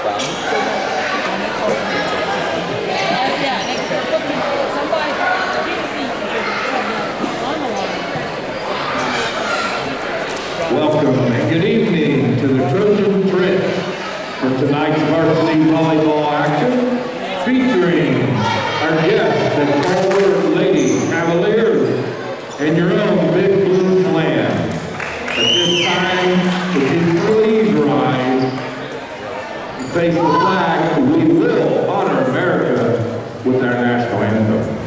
Welcome and good evening to the Trojan Trip for tonight's varsity volleyball action, featuring our guests, the Culver Lady Cavaliers, and your own Big Blue Clan. At this time, if you please rise and face the flag, we will honor America with our national anthem.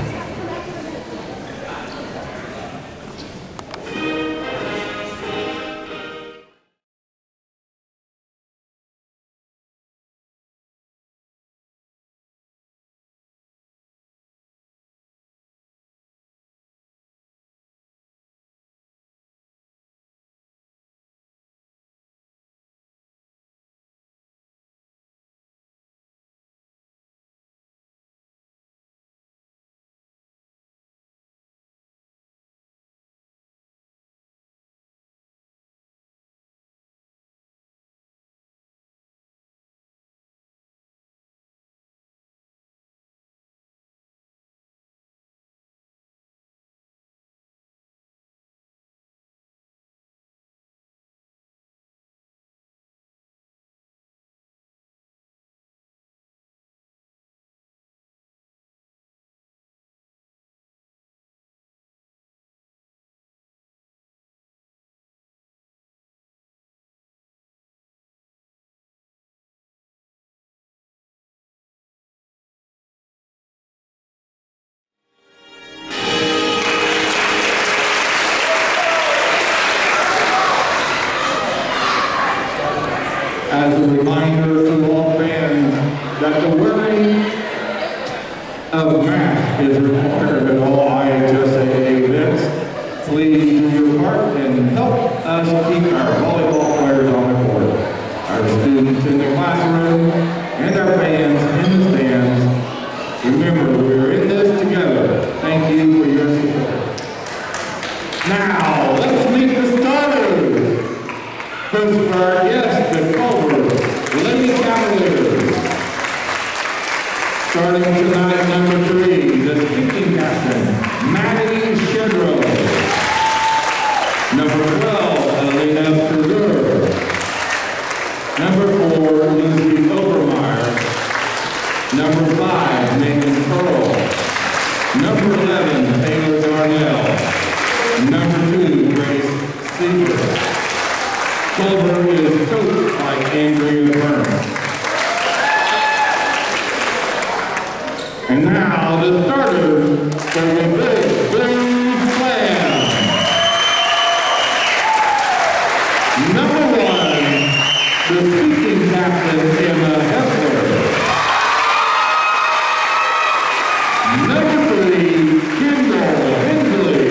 As a reminder to all fans that the wearing of masks is required at all IHSAA events, please do your part and help us keep our volleyball players on the court, our students in the classroom, and our fans in the stands. Remember, we're in this together. Thank you for your support. Now, let's meet the starters. First for our guests, the Culver Lady Cavaliers. Starting tonight, number 3, the speaking captain, Maddie Shedrow. Number 12, Elena Greer. Number 4, Lucy Overmeyer. Number 5, Megan Pearl. Number 11, Taylor Darnell. Number 2, Grace Seaver. Culver is coached by Andrea Burns. And now the starters for the Big Blue Clan. Number 1, the speaking captain, Emma Hessler. Number 3, Kendall Hensley.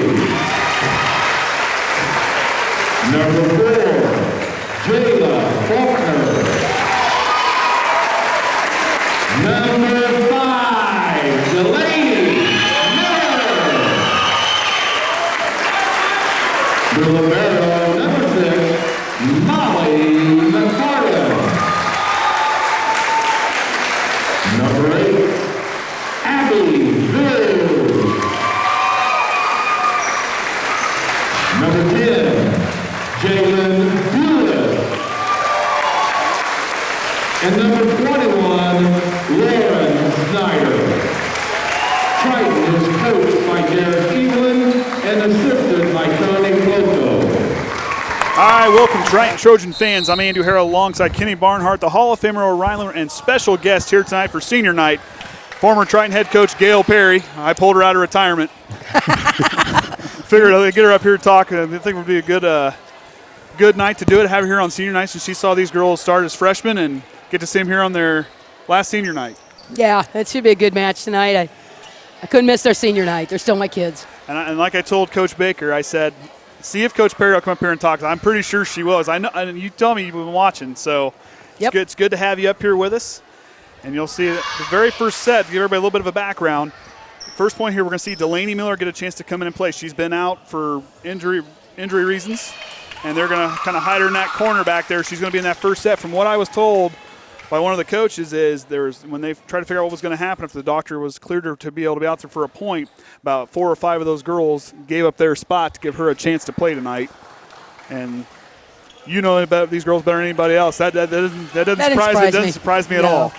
Number 4, Jayla Faulkner. Number 5, Delaney Miller. The libero, number 6, Molly McIntyre. Number 8, Abby Drew. Number 10, Jalen Hewlett. And number 21, Lauren Snyder. Triton is coached by Derek Evelyn and assisted by Tony Cloto. Hi, welcome Triton Trojan fans. I'm Andy O'Hara alongside Kenny Barnhart, the Hall of Famer Orion, and special guest here tonight for senior night, former Triton head coach Gail Perry. I pulled her out of retirement. Figured I'd get her up here to talk. I think it would be a good night to do it, have her here on senior night since she saw these girls start as freshmen and get to see them here on their last senior night. Yeah, it should be a good match tonight. I couldn't miss their senior night. They're still my kids. And like I told Coach Baker, I said, see if Coach Perry will come up here and talk. I'm pretty sure she was. I know, and you tell me you've been watching, so yep. It's good to have you up here with us. And you'll see the very first set, to give everybody a little bit of a background. First point here, we're going to see Delaney Miller get a chance to come in and play. She's been out for injury reasons, and they're going to kind of hide her in that corner back there. She's going to be in that first set. From what I was told by one of the coaches is when they tried to figure out what was going to happen if the doctor was cleared to be able to be out there for a point, about 4 or 5 of those girls gave up their spot to give her a chance to play tonight. And you know about these girls better than anybody else. That doesn't surprise me at all.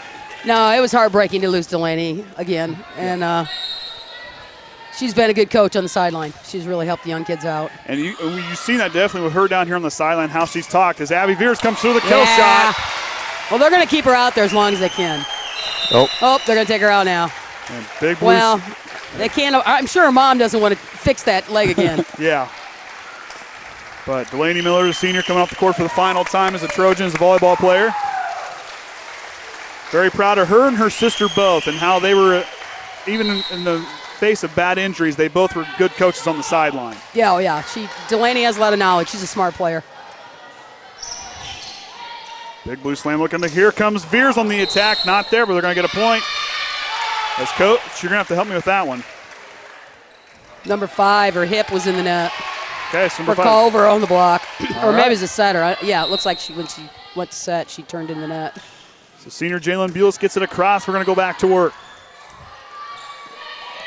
No, it was heartbreaking to lose Delaney again. And she's been a good coach on the sideline. She's really helped the young kids out. And you've seen that definitely with her down here on the sideline, how she's talked. As Abby Veers comes through the kill shot. Well, they're going to keep her out there as long as they can. Oh, they're going to take her out now. And big Blue. Well, they can't. I'm sure her mom doesn't want to fix that leg again. Yeah. But Delaney Miller, the senior, coming off the court for the final time as a Trojan, as a volleyball player. Very proud of her and her sister both, and how they were, even in the face of bad injuries, they both were good coaches on the sideline. Yeah, Delaney has a lot of knowledge. She's a smart player. Big Blue Slam looking to, here comes Veers on the attack. Not there, but they're going to get a point. As coach, you're going to have to help me with that one. Number 5, her hip was in the net. Okay, so number 5. For Culver on the block. Or right. maybe it's a setter. Yeah, it looks like when she went to set, she turned in the net. So senior Jalen Bulis gets it across. We're going to go back to work.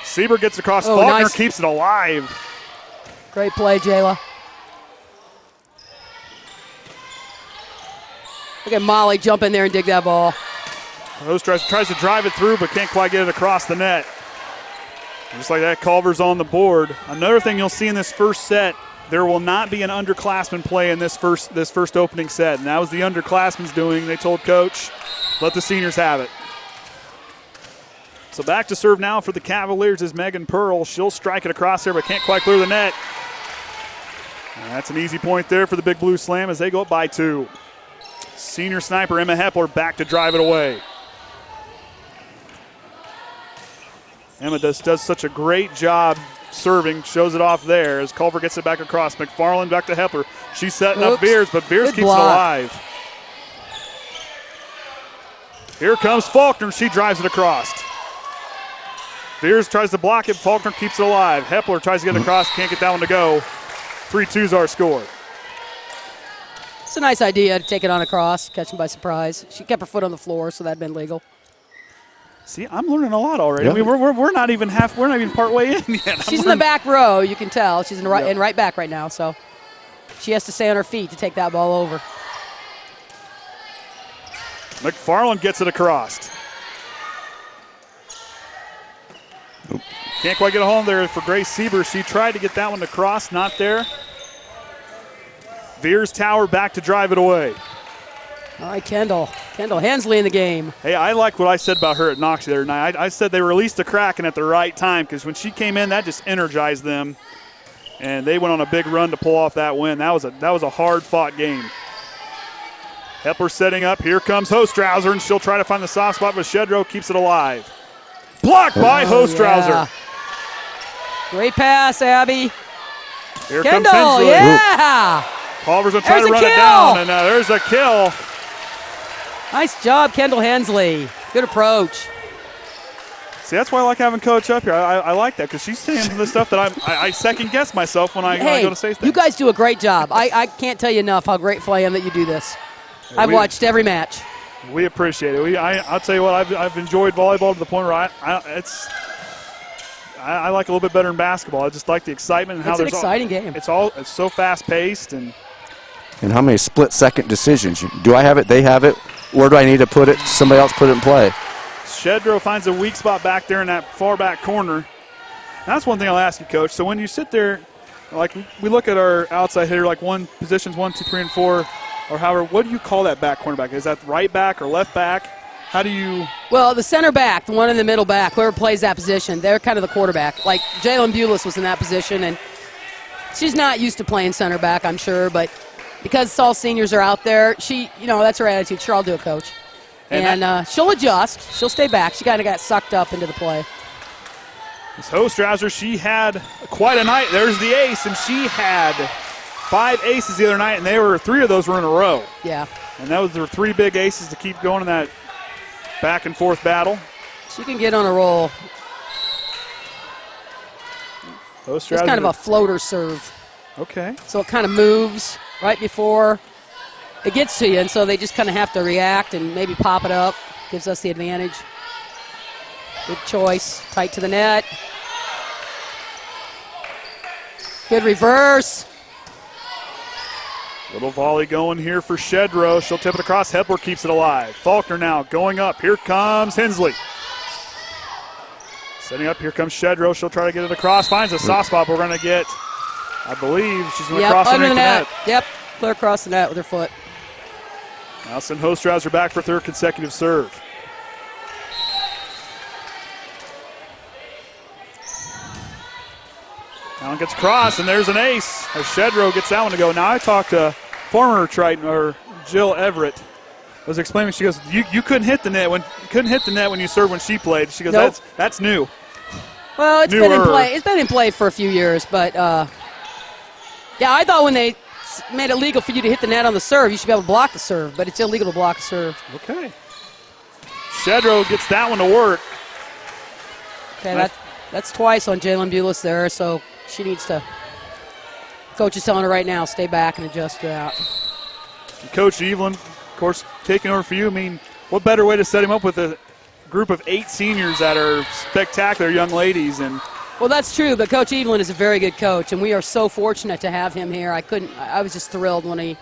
Sieber gets across. Faulkner nice. Keeps it alive. Great play, Jayla. Look at Molly jump in there and dig that ball. Rose tries to drive it through, but can't quite get it across the net. And just like that, Culver's on the board. Another thing you'll see in this first set, there will not be an underclassman play in this first opening set. And that was the underclassmen's doing. They told coach, let the seniors have it. So back to serve now for the Cavaliers is Megan Pearl. She'll strike it across there, but can't quite clear the net. And that's an easy point there for the Big Blue Slam as they go up by 2. Senior sniper Emma Hepler back to drive it away. Emma does such a great job serving, shows it off there as Culver gets it back across. McFarland back to Hepler. She's setting up Veers, but Veers keeps it alive. Here comes Faulkner. She drives it across. Veers tries to block it. Faulkner keeps it alive. Hepler tries to get it across. Can't get that one to go. 3-2's our score. It's a nice idea to take it on across, catch him by surprise. She kept her foot on the floor, so that'd been legal. See, I'm learning a lot already. Yep. I mean, we're not even part way in yet. She's in the back row, you can tell. She's in right back right now, so she has to stay on her feet to take that ball over. McFarland gets it across. Oop. Can't quite get a home there for Grace Sieber. She tried to get that one to cross, not there. Veers Tower back to drive it away. All right, Kendall Hensley in the game. Hey, I like what I said about her at Knox the other night. I said they released the Kraken at the right time because when she came in, that just energized them, and they went on a big run to pull off that win. That was a hard-fought game. Hepler setting up. Here comes Hostrauser, and she'll try to find the soft spot, but Shedrow keeps it alive. Blocked by Hostrauser. Yeah. Great pass, Abby. Here Kendall, comes Hensley. Yeah. Culver's going to try to run it down, and there's a kill. Nice job, Kendall Hensley. Good approach. See, that's why I like having Coach up here. I like that because she's saying the stuff that I second-guess myself when I go to say things. You guys do a great job. I can't tell you enough how grateful I am that you do this. I've watched every match. We appreciate it. I'll tell you what, I've enjoyed volleyball to the point where I like it a little bit better than basketball. I just like the excitement and how it's an exciting game. It's so fast-paced and how many split-second decisions? Do I have it? They have it. Where do I need to put it? Somebody else put it in play. Shedrow finds a weak spot back there in that far back corner. That's one thing I'll ask you, Coach. So when you sit there, like we look at our outside hitter, like positions 1, 2, 3, and 4, or however, what do you call that back cornerback? Is that right back or left back? How do you? Well, the center back, the one in the middle back, whoever plays that position, they're kind of the quarterback. Like Jalen Bulis was in that position, and she's not used to playing center back, I'm sure, but because all seniors are out there, that's her attitude. Sure, I'll do it, Coach. And she'll adjust. She'll stay back. She kind of got sucked up into the play. This Hostrauser, she had quite a night. There's the ace, and she had 5 aces the other night, and 3 of those were in a row. Yeah. And those were 3 big aces to keep going in that back-and-forth battle. She can get on a roll. It's kind of a floater serve. Okay. So it kind of moves right before it gets to you, and so they just kind of have to react and maybe pop it up. Gives us the advantage. Good choice. Tight to the net. Good reverse. Little volley going here for Shedrow. She'll tip it across. Hepler keeps it alive. Faulkner now going up. Here comes Hensley. Setting up. Here comes Shedrow. She'll try to get it across. Finds a soft spot. We're going to get, I believe, she's going to cross under the net. net. Yep, clear across the net with her foot. Allison Hostrauser back for third consecutive serve. Allen gets across, and there's an ace as Shedrow gets that one to go. Now I talked to former Triton, or Jill Everett, was explaining. She goes, "You couldn't hit the net when you served when she played." She goes, Nope. "That's new." Well, it's been in play. It's been in play for a few years, but yeah, I thought when they made it legal for you to hit the net on the serve, you should be able to block the serve, but it's illegal to block a serve. Okay. Shedrow gets that one to work. Okay, that's twice on Jalen Bulis there, so she needs to. Coach is telling her right now, stay back and adjust to that. Coach Evelyn, of course, taking over for you. I mean, what better way to set him up with a group of 8 seniors that are spectacular young ladies? And well, that's true, but Coach Evelyn is a very good coach, and we are so fortunate to have him here. I was just thrilled when he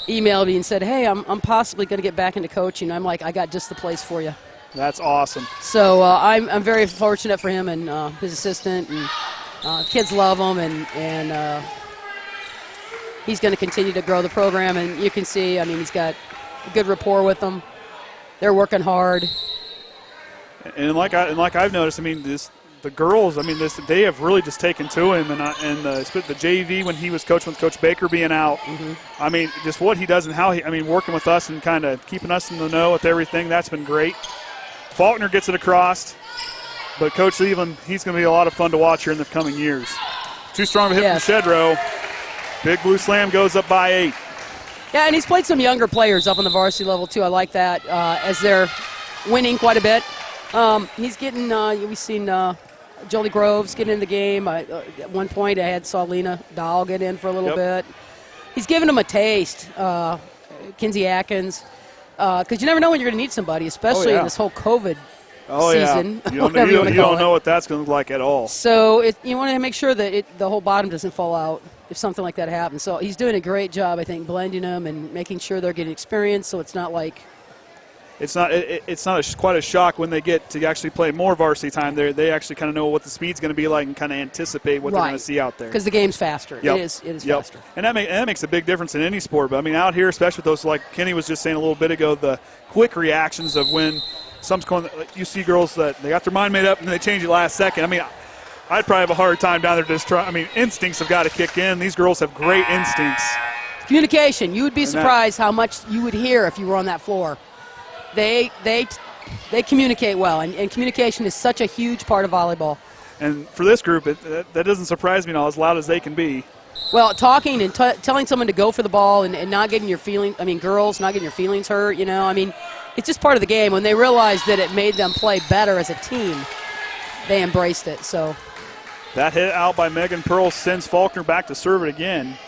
emailed me and said, "Hey, I'm possibly going to get back into coaching." I'm like, "I got just the place for you." That's awesome. So I'm very fortunate for him and his assistant, and kids love him, and he's going to continue to grow the program. And you can see, I mean, he's got a good rapport with them. They're working hard. And like I've noticed, I mean, the girls, I mean, they have really just taken to him, and the JV when he was coaching with Coach Baker being out, I mean, just what he does and how working with us and kind of keeping us in the know with everything, that's been great. Faulkner gets it across, but Coach Evelyn, he's going to be a lot of fun to watch here in the coming years. Too strong of a hit from Shedrow. Big blue slam goes up by 8. Yeah, and he's played some younger players up on the varsity level too. I like that as they're winning quite a bit. He's getting, we've seen Jolie Groves get in the game. At one point I saw Lena Dahl get in for a little bit. He's giving them a taste, Kinsey Atkins, because you never know when you're going to need somebody, especially in this whole COVID season. You don't know what that's going to look like at all. So you want to make sure that the whole bottom doesn't fall out if something like that happens. So he's doing a great job, I think, blending them and making sure they're getting experience, so it's not like – It's not quite a shock when they get to actually play more varsity time. They actually kind of know what the speed's going to be like and kind of anticipate what they're going to see out there. Because the game's faster. Yep. It is faster. And that makes a big difference in any sport. But, I mean, out here, especially with those, like Kenny was just saying a little bit ago, the quick reactions of when you see girls that they got their mind made up and they change it last second. I mean, I'd probably have a hard time down there just trying. I mean, instincts have got to kick in. These girls have great instincts. Communication. You would be surprised how much you would hear if you were on that floor. They communicate well, and communication is such a huge part of volleyball. And for this group, that doesn't surprise me at all, as loud as they can be. Well, talking and telling someone to go for the ball and not getting your feelings, I mean, girls, not getting your feelings hurt, I mean, it's just part of the game. When they realized that it made them play better as a team, they embraced it. So that hit out by Megan Pearl sends Faulkner back to serve it again.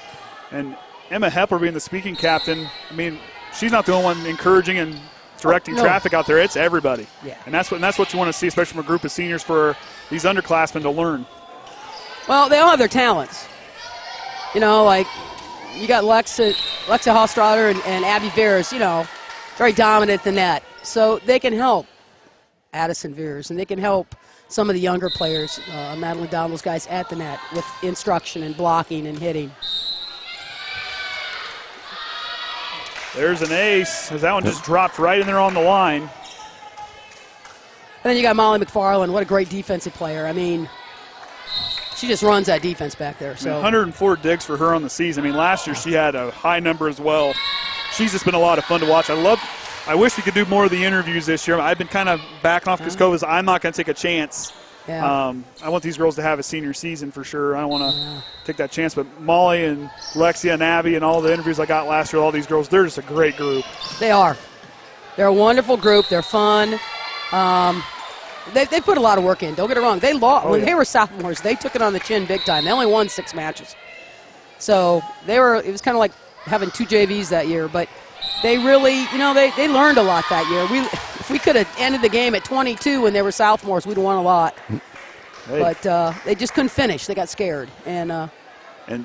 And Emma Hepler being the speaking captain, I mean, she's not the only one encouraging and directing traffic out there. It's everybody. Yeah. And that's what you want to see, especially from a group of seniors, for these underclassmen to learn. Well, they all have their talents. Like you got Lexa Hostrader and Abby Veers, very dominant at the net. So they can help Addison Veers, and they can help some of the younger players, Madeline Don, those guys at the net with instruction and blocking and hitting. There's an ace, as that one just dropped right in there on the line. And then you got Molly McFarland. What a great defensive player. I mean, she just runs that defense back there. So 104 digs for her on the season. I mean, last year she had a high number as well. She's just been a lot of fun to watch. I wish we could do more of the interviews this year. I've been kind of backing off because COVID. I'm not going to take a chance. Yeah. I want these girls to have a senior season for sure. I don't want to take that chance. But Molly and Lexia and Abby and all the interviews I got last year, all these girls, they're just a great group. They are. They're a wonderful group. They're fun. They put a lot of work in. Don't get it wrong. They lost when they were sophomores. They took it on the chin big time. They only won 6 matches. So it was kind of like having 2 JVs that year, but they really, they learned a lot that year. If we could have ended the game at 22 when they were sophomores, we'd have won a lot. Hey. But they just couldn't finish. They got scared. And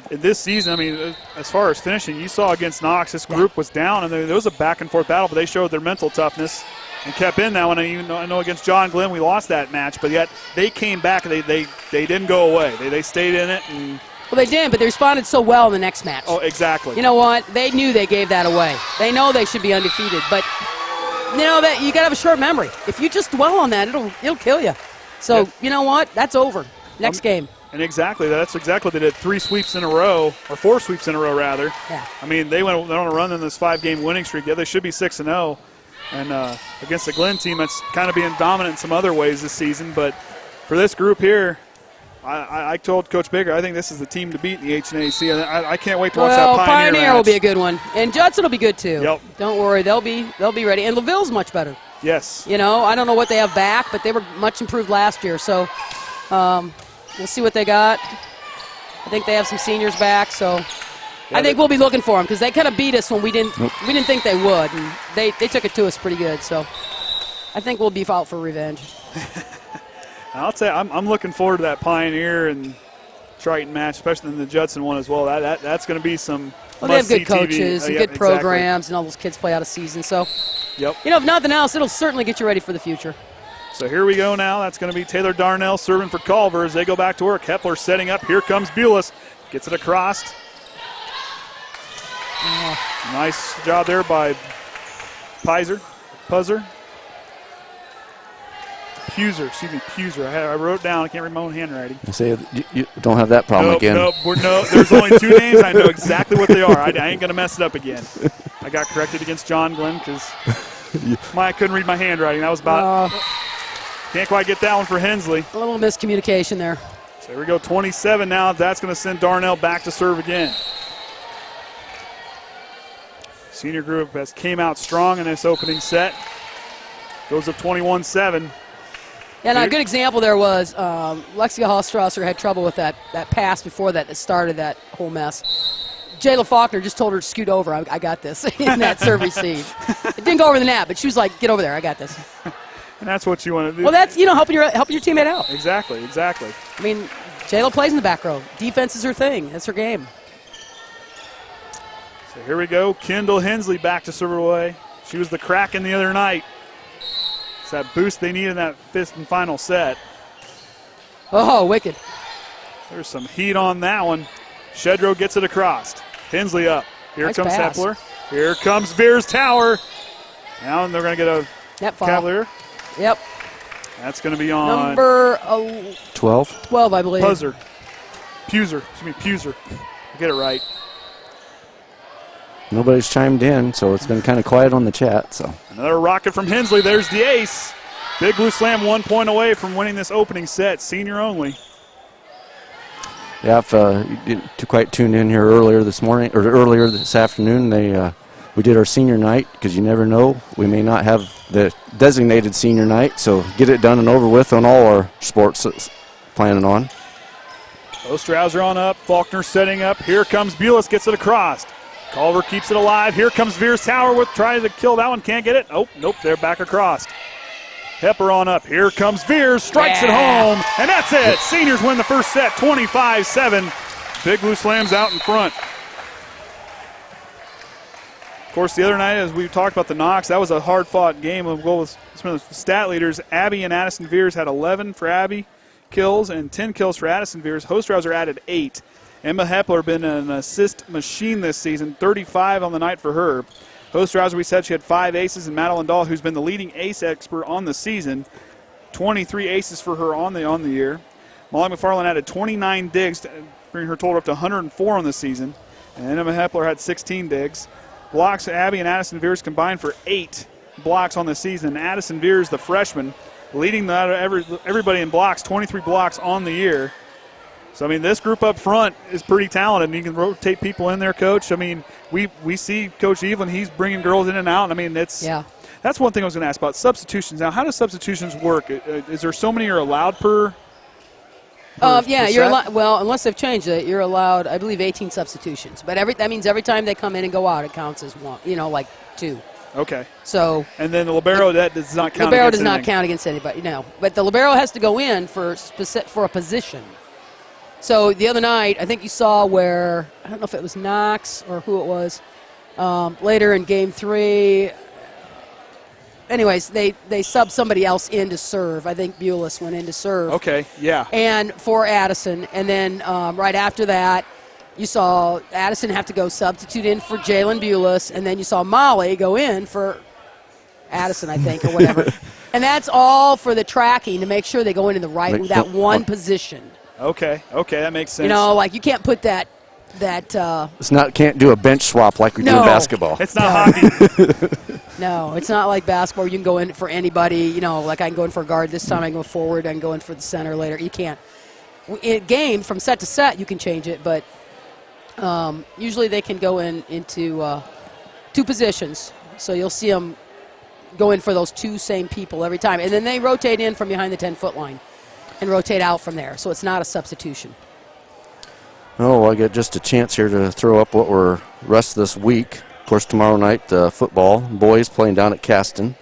this season, I mean, as far as finishing, you saw against Knox, this group was down, and there was a back-and-forth battle, but they showed their mental toughness and kept in that one. And even though I know against John Glenn we lost that match, but yet they came back. They didn't go away. They stayed in it. And well, they did, but they responded so well in the next match. Oh, exactly. You know what? They knew they gave that away. They know they should be undefeated, but that you got to have a short memory. If you just dwell on that, it'll kill you. So you know what? That's over. Next game. And that's exactly what they did. 3 sweeps in a row, or 4 sweeps in a row, rather. Yeah. I mean, they're on a run in this 5-game winning streak. Yeah, they should be 6-0. And against the Glenn team, that's kind of being dominant in some other ways this season. But for this group here, I told Coach Baker, I think this is the team to beat in the HNAC. I can't wait to watch that Pioneer match. Will be a good one. And Judson will be good, too. Yep. Don't worry. They'll be ready. And LaVille's much better. Yes. I don't know what they have back, but they were much improved last year. So we'll see what they got. I think they have some seniors back, so I think we'll be looking for them because they kind of beat us when we didn't think they would, and they took it to us pretty good. So I think we'll be out for revenge. I'll say I'm looking forward to that Pioneer and Triton match, especially in the Judson one as well. That's going to be some. Well, they have good must-see TV. coaches and good programs, and all those kids play out of season. So, if nothing else, it'll certainly get you ready for the future. So here we go now. That's going to be Taylor Darnell serving for Culver as they go back to work. Hepler setting up. Here comes Bulis. Gets it across. Nice job there by Puzzer. Puzer. I wrote it down. I can't read my own handwriting. You say you don't have that problem again. Nope. There's only 2 names. I know exactly what they are. I ain't going to mess it up again. I got corrected against John Glenn because I couldn't read my handwriting. That was about can't quite get that one for Hensley. A little miscommunication there. So here we go, 27 now. That's going to send Darnell back to serve again. Senior group has came out strong in this opening set. Goes up 21-7. Yeah, a good example there was Lexia Hallstrasser had trouble with that pass before that started that whole mess. Jayla Faulkner just told her to scoot over. I got this in that serve receive. It didn't go over the net, but she was like, get over there. I got this. And that's what you want to do. Well, that's, helping your teammate out. Exactly. I mean, Jayla plays in the back row. Defense is her thing. That's her game. So here we go. Kendall Hensley back to serve away. She was the Kraken the other night. It's that boost they need in that 5th and final set. Oh, wicked. There's some heat on that one. Shedrow gets it across. Hensley up. Here nice comes pass. Hepler. Here comes Veers Tower. Now they're going to get a net foul. Cavalier. Yep. That's going to be on number 12. 12, I believe. Puzer. Get it right. Nobody's chimed in, so it's been kind of quiet on the chat. So another rocket from Hensley. There's the ace. Big Blue Slam 1 point away from winning this opening set. Senior only. Yeah, if you didn't quite tune in here earlier this morning or earlier this afternoon, we did our senior night because you never know. We may not have the designated senior night, so get it done and over with on all our sports planning on. Ostrauser on up. Faulkner setting up. Here comes Bulis, gets it across. Culver keeps it alive. Here comes Veers Tower with trying to kill that one. Can't get it. Oh, nope, they're back across. Hepper on up. Here comes Veers, strikes it home, and that's it. Seniors win the first set, 25-7. Big Blue Slams out in front. Of course, the other night, as we talked about the Knox, that was a hard-fought game. We'll go with some of the stat leaders. Abby and Addison Veers had 11 for Abby kills and 10 kills for Addison Veers. Hostrauser added 8. Emma Hepler been an assist machine this season, 35 on the night for her. Hostrauser, we said she had 5 aces, and Madeline Dahl, who's been the leading ace expert on the season, 23 aces for her on the year. Molly McFarland added 29 digs to bring her total up to 104 on the season, and Emma Hepler had 16 digs. Blocks, Abby and Addison Veers combined for 8 blocks on the season. Addison Veers, the freshman, leading everybody in blocks, 23 blocks on the year. So, I mean, this group up front is pretty talented, and you can rotate people in there, Coach. I mean, we see Coach Evelyn, he's bringing girls in and out. I mean, that's one thing I was going to ask about substitutions. Now, how do substitutions work? Is there so many are allowed per Yeah, you're allowed. Well, unless they've changed it, you're allowed, I believe, 18 substitutions. But that means every time they come in and go out, it counts as one. Like 2. Okay. So. And then the libero, that does not count. Libero does not count against anybody. No, but the libero has to go in for a position. So the other night, I think you saw where, I don't know if it was Knox or who it was, later in Game 3. Anyways, they subbed somebody else in to serve. I think Bulis went in to serve. Okay, yeah. And for Addison. And then right after that, you saw Addison have to go substitute in for Jalen Bulis. And then you saw Molly go in for Addison, I think, or whatever. And that's all for the tracking to make sure they go into the right with that one position. Okay, that makes sense. You can't put that. Can't do a bench swap like we do in basketball. It's not hockey. No, it's not like basketball. You can go in for anybody. Like I can go in for a guard this time. I can go forward. I can go in for the center later. You can't. In game, from set to set, you can change it, but usually they can go into 2 positions. So you'll see them go in for those 2 same people every time, and then they rotate in from behind the 10-foot line and rotate out from there. So it's not a substitution. Oh, I get just a chance here to throw up what we're rest of this week. Of course, tomorrow night, football, boys playing down at Caston.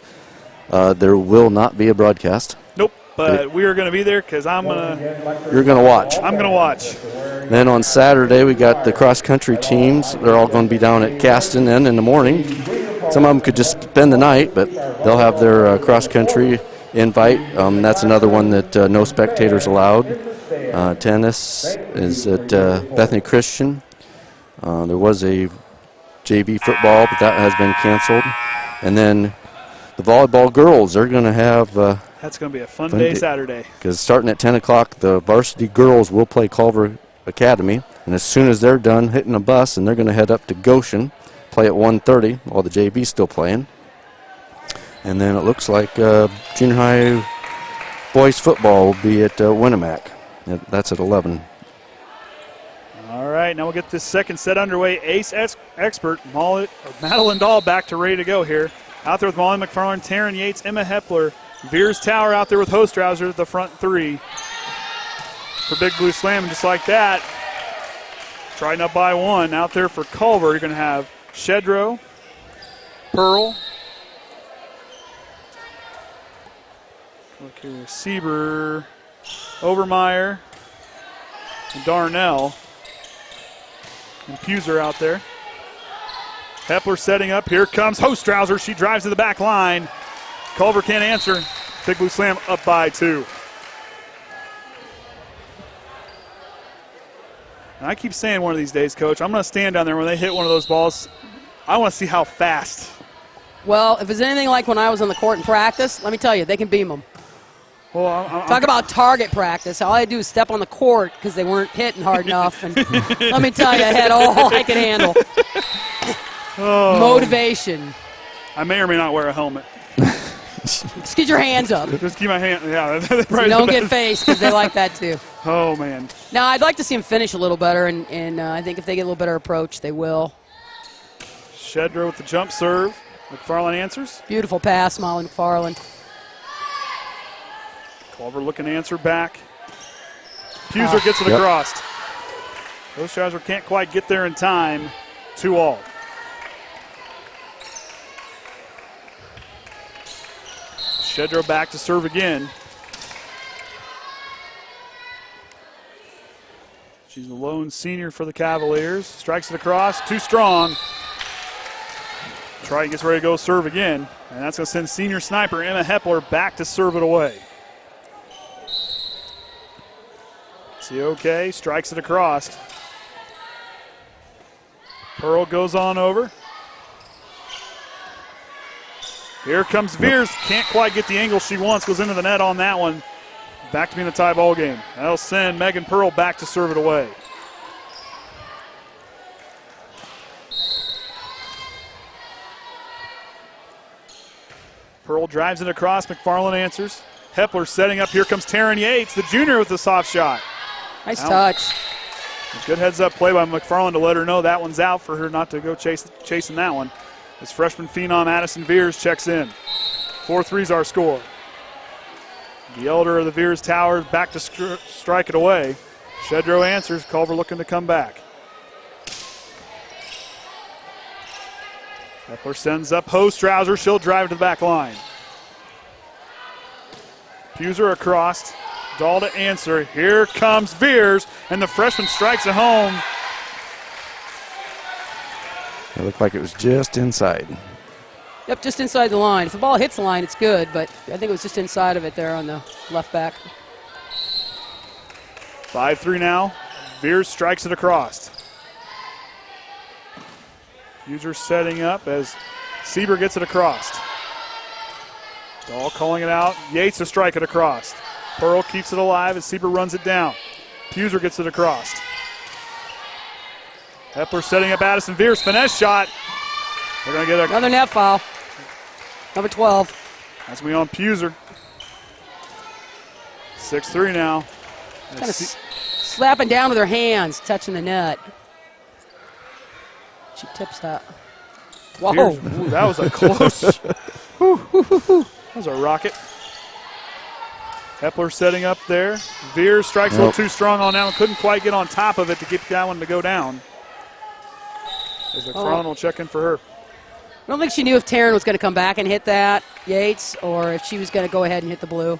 There will not be a broadcast. Nope, but we are going to be there because I'm going to. You're going to watch. I'm going to watch. Then on Saturday, we got the cross-country teams. They're all going to be down at Caston then in the morning. Some of them could just spend the night, but they'll have their cross-country invite. That's another one that no spectators allowed. Tennis is at Bethany Christian. There was a JV football, but that has been canceled. And then the volleyball girls, they're going to have... That's going to be a fun day Saturday. Because starting at 10 o'clock, the varsity girls will play Culver Academy. And as soon as they're done hitting a bus, and they're going to head up to Goshen, play at 1:30 while the JV's still playing. And then it looks like junior high boys football will be at Winnemac. That's at 11. All right, now we'll get this second set underway. Ace expert Madeline Dahl back to ready to go here. Out there with Molly McFarland, Taryn Yates, Emma Hepler, Veers Tower out there with Hostrauser at the front 3 for Big Blue Slam. And just like that, Triton up by 1. Out there for Culver, you're going to have Shedrow, Pearl, look here, Sieber, Overmeyer, and Darnell. And Puser out there. Hepler setting up. Here comes Hostrauser. She drives to the back line. Culver can't answer. Big Blue Slam up by 2. And I keep saying one of these days, Coach, I'm going to stand down there when they hit one of those balls. I want to see how fast. Well, if it's anything like when I was on the court in practice, let me tell you, they can beam them. Well, Talk about target practice. All I do is step on the court because they weren't hitting hard enough. And let me tell you, I had all I could handle. Motivation. I may or may not wear a helmet. Just get your hands up. Just keep my hand. Yeah, don't get faced because they like that too. Oh, man. Now, I'd like to see them finish a little better, and I think if they get a little better approach, they will. Shedrow with the jump serve. McFarland answers. Beautiful pass, Molly McFarland. Culver looking to answer back. Puser gets it across. Hostrauser can't quite get there in time. 2-all. Shedrow back to serve again. She's the lone senior for the Cavaliers. Strikes it across. Too strong. Triton gets ready to go serve again. And that's going to send senior sniper Emma Hepler back to serve it away. Okay, strikes it across. Pearl goes on over. Here comes Veers. Can't quite get the angle she wants. Goes into the net on that one. Back to being a tie ball game. That'll send Megan Pearl back to serve it away. Pearl drives it across. McFarland answers. Hepler setting up. Here comes Taryn Yates, the junior, with the soft shot. Nice touch. Good heads-up play by McFarland to let her know that one's out for her not to go chasing that one. As freshman phenom Addison Veers checks in. 4-3's our score. The elder of the Veers Towers back to strike it away. Shedrow answers. Culver looking to come back. Lepler sends up Hostrauser. She'll drive to the back line. Puser across. Dahl to answer. Here comes Veers, and the freshman strikes it home. It looked like it was just inside. Yep, just inside the line. If the ball hits the line, it's good, but I think it was just inside of it there on the left back. 5-3 now. Veers strikes it across. User setting up as Sieber gets it across. Dahl calling it out. Yates to strike it across. Pearl keeps it alive as Sieber runs it down. Puser gets it across. Epler setting up Addison Veers. Finesse shot. They're going to get another net foul. Number 12. That's me on Puser. 6-3 now. Kind of slapping down with her hands, touching the net. She tips that. Whoa. Ooh, that was a close. That was a rocket. Epler setting up there. Veers strikes a little too strong on that one. Couldn't quite get on top of it to get that one to go down. As McFarland will check in for her. I don't think she knew if Taryn was going to come back and hit that, Yates, or if she was going to go ahead and hit the blue.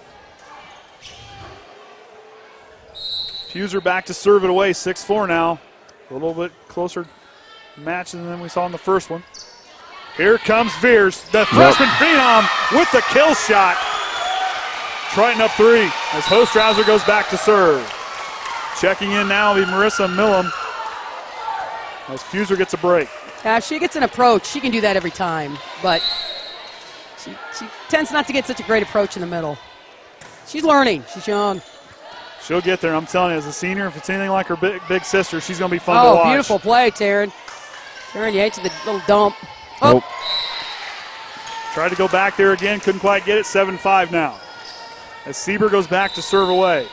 Puser back to serve it away, 6-4 now. A little bit closer match than we saw in the first one. Here comes Veers, the freshman phenom with the kill shot. Triton up 3 as Hostrauser goes back to serve. Checking in now will be Marissa Millam as Puser gets a break. Yeah, if she gets an approach, she can do that every time, but she tends not to get such a great approach in the middle. She's learning. She's young. She'll get there, I'm telling you. As a senior, if it's anything like her big sister, she's going to be fun to watch. Oh, beautiful play, Taryn. Taryn Yates with the little dump. Nope. Tried to go back there again, couldn't quite get it. 7-5 now. As Sieber goes back to serve away.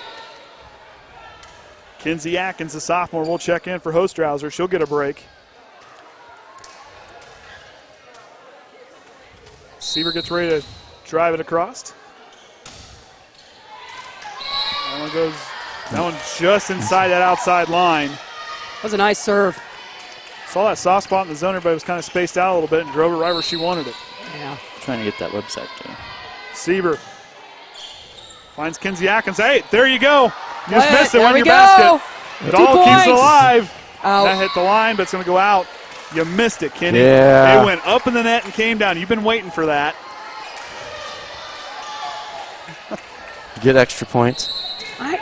Kinsey Atkins, the sophomore, will check in for Hostrauser. She'll get a break. Sieber gets ready to drive it across. That one just inside that outside line. That was a nice serve. Saw that soft spot in the zone. Everybody was kind of spaced out a little bit and drove it right where she wanted it. Yeah. Trying to get that website too. Sieber finds Kinsey Atkins. Hey, there you go. You just Wait, missed it there on we your go. basket. Dahl keeps it alive. Out. That hit the line, but it's going to go out. You missed it, Kenny. Yeah. It went up in the net and came down. You've been waiting for that. Get extra points.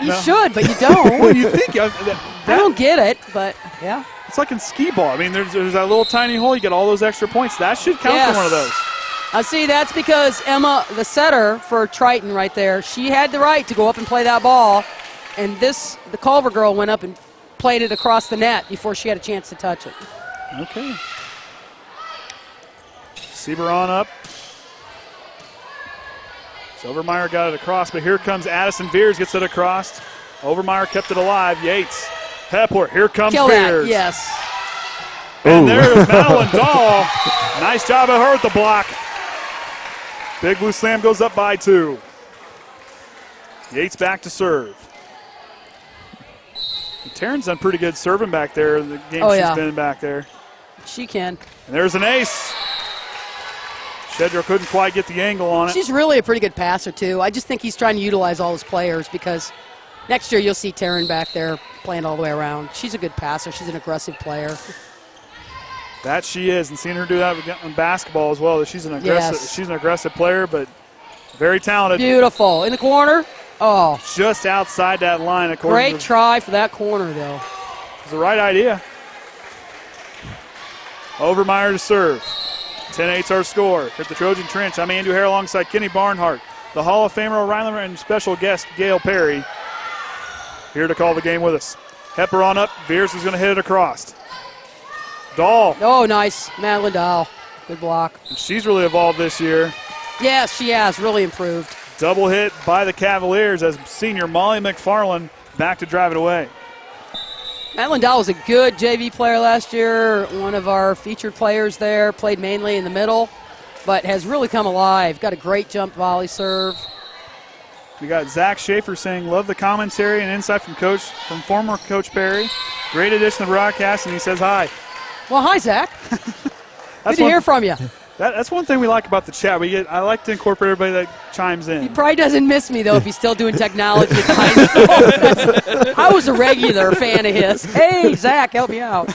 You should, but you don't. Well, you think I don't get it, but yeah. It's like in skee ball. I mean, there's that little tiny hole. You get all those extra points. That should count for one of those. See, that's because Emma, the setter for Triton right there, she had the right to go up and play that ball, and the Culver girl went up and played it across the net before she had a chance to touch it. Okay. Sieber on up. Overmeyer got it across, but here comes Addison Veers, gets it across. Overmeyer kept it alive. Yates. Hepler, here comes Kill Veers. that, yes. And there's Madeline Dahl. Nice job of her at the block. Big Blue Slam goes up by 2. Yates back to serve. And Taryn's done pretty good serving back there in the game she's been back there. She can. And there's an ace. Shedrow couldn't quite get the angle on it. She's really a pretty good passer, too. I just think he's trying to utilize all his players because next year you'll see Taryn back there playing all the way around. She's a good passer. She's an aggressive player. That she is, and seeing her do that in basketball as well. She's an aggressive player, but very talented. Beautiful. In the corner. Oh. Just outside that line. Great try for that corner, though. It was the right idea. Overmeyer to serve. 10-8's our score. At the Trojan Trench, I'm Andrew Hare alongside Kenny Barnhart, the Hall of Famer Orion Lemler, and special guest Gail Perry here to call the game with us. Hepper on up. Veers is going to hit it across. Dahl. Oh, nice. Madeline Dahl. Good block. She's really evolved this year. Yes, she has. Really improved. Double hit by the Cavaliers as senior Molly McFarland back to drive it away. Madeline Dahl was a good JV player last year, one of our featured players there, played mainly in the middle, but has really come alive. Got a great jump volley serve. We got Zach Schaefer saying, love the commentary and insight from former Coach Perry. Great addition to the broadcast, and he says hi. Well, hi, Zach. Good to hear from you. That's one thing we like about the chat. I like to incorporate everybody that chimes in. He probably doesn't miss me, though, if he's still doing technology at high school. I was a regular fan of his. Hey, Zach, help me out.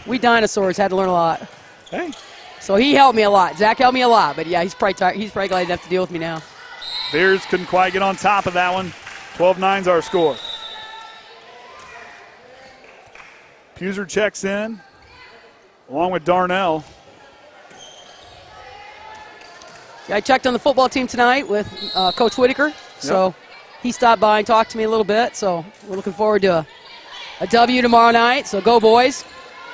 We dinosaurs had to learn a lot. Hey. So he helped me a lot. Zach helped me a lot, but yeah, he's probably tired. He's probably glad to have to deal with me now. Bears couldn't quite get on top of that one. 12-9's our score. Puser checks in, along with Darnell. Yeah, I checked on the football team tonight with Coach Whitaker, so he stopped by and talked to me a little bit. So we're looking forward to a W tomorrow night. So go, boys.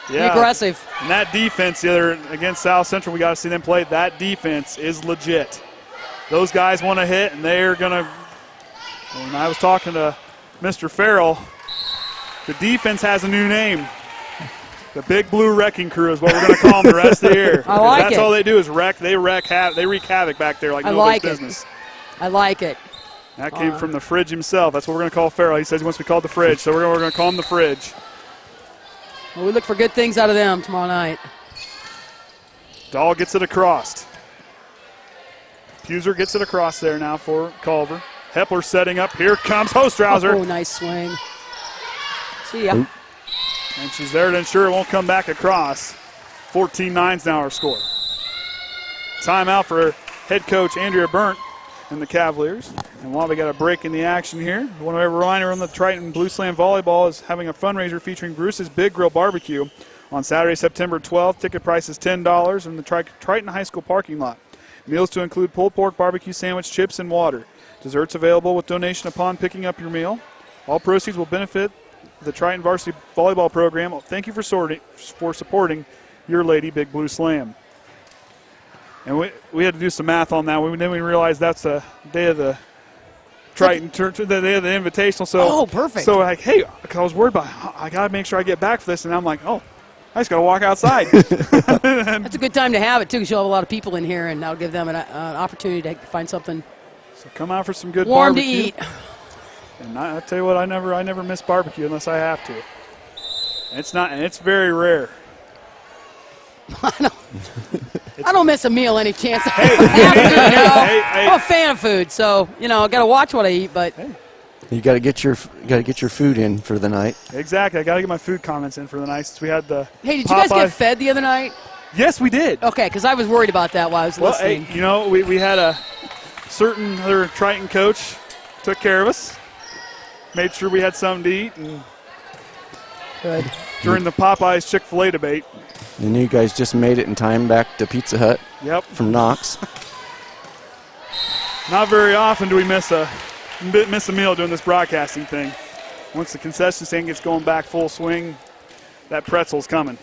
Yeah. Be aggressive. And that defense the other against South Central, we got to see them play. That defense is legit. Those guys want to hit, and they're going to. When I was talking to Mr. Farrell, the defense has a new name. The Big Blue Wrecking Crew is what we're going to call them the rest of the year. I like that's it. all they do is wreck. They wreak havoc back there like nobody's business. I like it. That came from the Fridge himself. That's what we're going to call Farrell. He says he wants to be called the Fridge, so we're going to call him the Fridge. Well, we look for good things out of them tomorrow night. Dahl gets it across. Puser gets it across there now for Culver. Hepler setting up. Here comes Hostrauser. Oh, nice swing. See ya. And she's there to ensure it won't come back across. 14-9's now our score. Timeout for head coach Andrea Burnt and the Cavaliers. And while we got a break in the action here, I want to remind everyone that the Triton Blue Slam Volleyball is having a fundraiser featuring Bruce's Big Grill Barbecue on Saturday, September 12th. Ticket price is $10 in the Triton High School parking lot. Meals to include pulled pork barbecue sandwich, chips, and water. Desserts available with donation upon picking up your meal. All proceeds will benefit the Triton Varsity Volleyball program. Thank you for supporting your Lady Big Blue Slam. And we had to do some math on that. Then we realized that's the day of the Triton, the day of the Invitational. So, perfect. So like, hey, I was worried about, I got to make sure I get back for this. And I'm like, oh, I just got to walk outside. That's a good time to have it, too, because you'll have a lot of people in here, and that'll give them an opportunity to find something so come out for some good warm barbecue. to eat. And I tell you what, I never miss barbecue unless I have to. It's very rare. I don't miss a meal any chance I Hey, have to. hey. I'm a fan of food, so I got to watch what I eat. But You got to get your food in for the night. Exactly, I got to get my food comments in for the night since we had the. Hey, did you guys get fed the other night? Yes, we did. Okay, because I was worried about that while I was listening. Hey, we had a certain other Triton coach took care of us, made sure we had something to eat, and good during the Popeyes Chick-fil-A debate. And you guys just made it in time back to Pizza Hut. Yep. From Knox. Not very often do we miss a meal doing this broadcasting thing. Once the concession stand gets going back full swing, that pretzel's coming.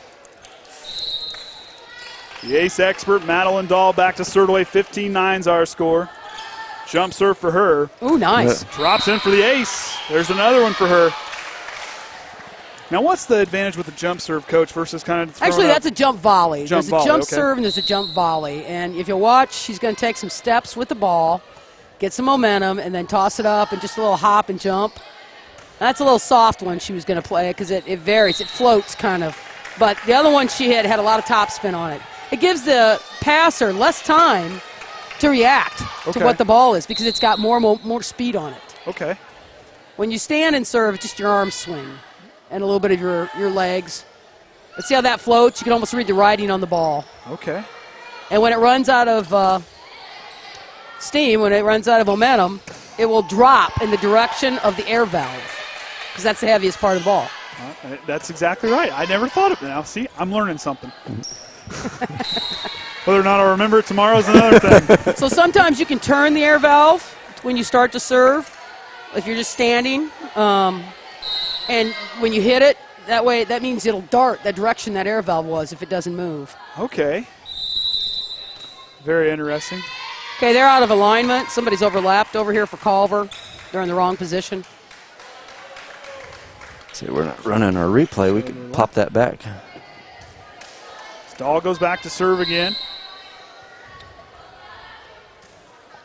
The ace expert, Madeline Dahl, back to serve away. 15-9's our score. Jump serve for her. Ooh, nice. Drops in for the ace. There's another one for her. Now, what's the advantage with the jump serve, Coach, versus kind of Actually, that's a jump volley. There's a jump okay. serve and there's a jump volley. And if you watch, she's going to take some steps with the ball, get some momentum, and then toss it up and just a little hop and jump. That's a little soft one she was going to play because it varies. It floats kind of. But the other one she had a lot of topspin on it. It gives the passer less time to react to what the ball is because it's got more speed on it. Okay. When you stand and serve, just your arms swing and a little bit of your legs. Let's see how that floats. You can almost read the writing on the ball. Okay. And when it runs out of steam, when it runs out of momentum, it will drop in the direction of the air valve because that's the heaviest part of the ball. That's exactly right. I never thought of it. Now, see, I'm learning something. Whether or not I'll remember it tomorrow is another thing. So sometimes you can turn the air valve when you start to serve if you're just standing. And when you hit it, that means it'll dart that direction that air valve was if it doesn't move. Okay. Very interesting. Okay, they're out of alignment. Somebody's overlapped over here for Culver. They're in the wrong position. See, we're not running our replay. We could pop that back. Dahl goes back to serve again.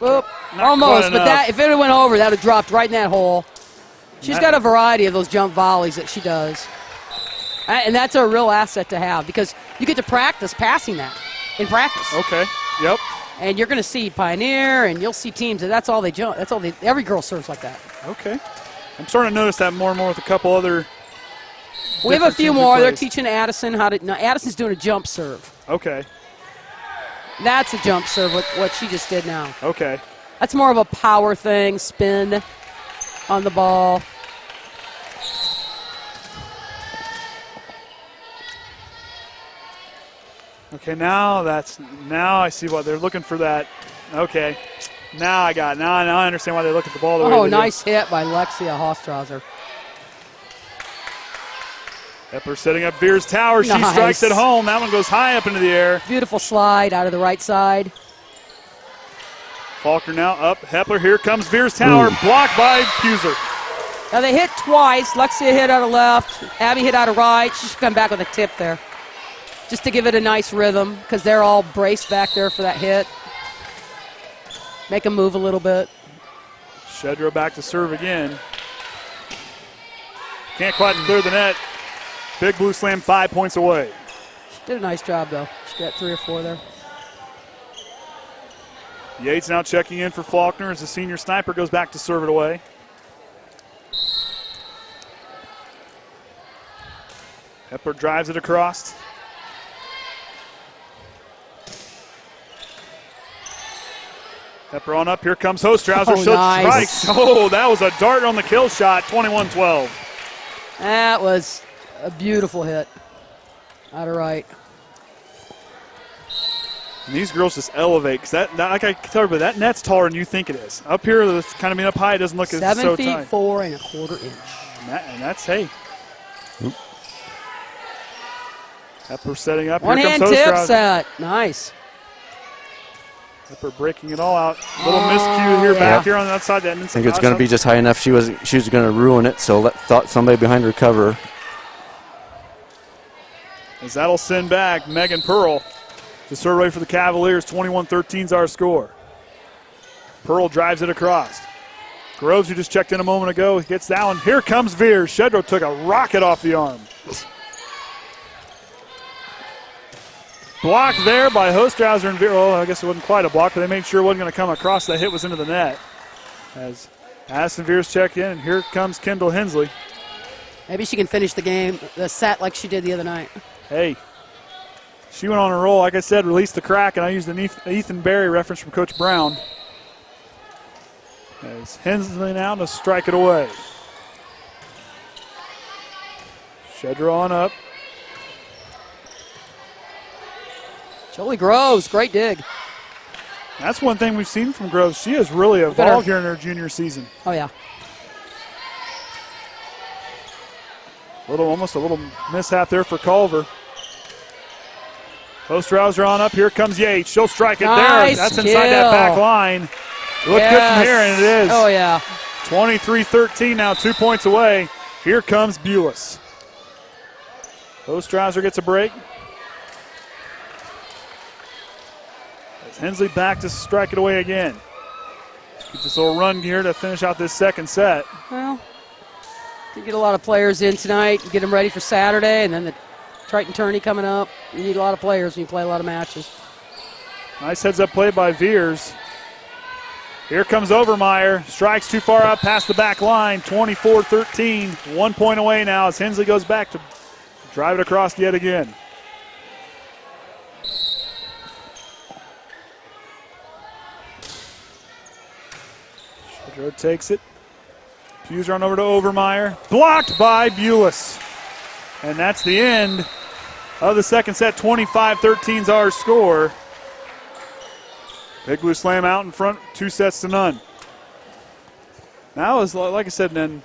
Whoop. Not Almost, quite but enough. if it went over, that would have dropped right in that hole. She's got a variety of those jump volleys that she does. And that's a real asset to have because you get to practice passing that in practice. Okay. Yep. And you're going to see Pioneer, and you'll see teams that's all they jump. That's all every girl serves like that. Okay. I'm starting to notice that more and more with a couple other. We have a few more. They're plays. teaching Addison how to. No, Addison's doing a jump serve. Okay. That's a jump serve. What she just did now. Okay. That's more of a power thing. Spin on the ball. Okay, now I see why they're looking for that. Okay, now I understand why they look at the ball the way Oh, they nice hit by Lexia Hostrauser. Epler setting up Veer's tower. She Nice. strikes it home. That one goes high up into the air. Beautiful slide out of the right side. Faulkner now up. Hepler, here comes Veer's tower. Blocked by Puser. Now they hit twice. Lexia hit out of left. Abby hit out of right. She should come back with a tip there. Just to give it a nice rhythm because they're all braced back there for that hit. Make them move a little bit. Shedro back to serve again. Can't quite clear the net. Big Blue Slam 5 points away. She did a nice job, though. She got 3 or 4 there. Yates now checking in for Faulkner as the senior sniper goes back to serve it away. Hepler drives it across. Hepler on up. Here comes Hostrauser. Oh, She'll nice. strike. Oh, that was a dart on the kill shot. 21-12. That was a beautiful hit. Out of right. And these girls just elevate because that, like I tell everybody, that net's taller than you think it is. Up here, it's kind of being up high. It doesn't look as 7 so feet tight. 4 1/4 inch. And that's hey. Hepler setting up. One Here hand comes tip Hostrauser. set. Nice. Hepler breaking it all out. Little miscue here back here on the outside. That I think it's going to be just high enough. She was going to ruin it, so thought somebody behind her cover. As that'll send back Megan Pearl to serve away for the Cavaliers. 21-13 is our score. Pearl drives it across. Groves, who just checked in a moment ago, gets that one. Here comes Veer. Shedro took a rocket off the arm. Blocked there by Hostrauser and Veer. Oh, I guess it wasn't quite a block, but they made sure it wasn't going to come across. That hit was into the net. As Addison Veers check in, and here comes Kendall Hensley. Maybe she can finish the game, the set like she did the other night. Hey, she went on a roll. Like I said, released the crack, and I used an Ethan Berry reference from Coach Brown. As Hensley now to strike it away. Shedro on up. Jolie Groves, great dig. That's one thing we've seen from Groves. She has really evolved here in her junior season. Oh, yeah. Almost a little mishap there for Culver. Hostrauser on up. Here comes Yates. She'll strike it Nice there. That's inside that kill. back line. Look good from here, and it is. Oh, yeah. 23-13 now, 2 points away. Here comes Bulis. Hostrauser gets a break. As Hensley back to strike it away again. Get this little run here to finish out this second set. Well, you get a lot of players in tonight. You get them ready for Saturday, and then the Triton tourney coming up. You need a lot of players when you play a lot of matches. Nice heads-up play by Veers. Here comes Overmeyer. Strikes too far out past the back line. 24-13. 1 point away now as Hensley goes back to drive it across yet again. Shedro takes it. Puser on over to Overmeyer. Blocked by Bulis. And that's the end of the second set. 25-13 is our score. Big Blue Slam out in front, 2-0. Now, is like I said, then,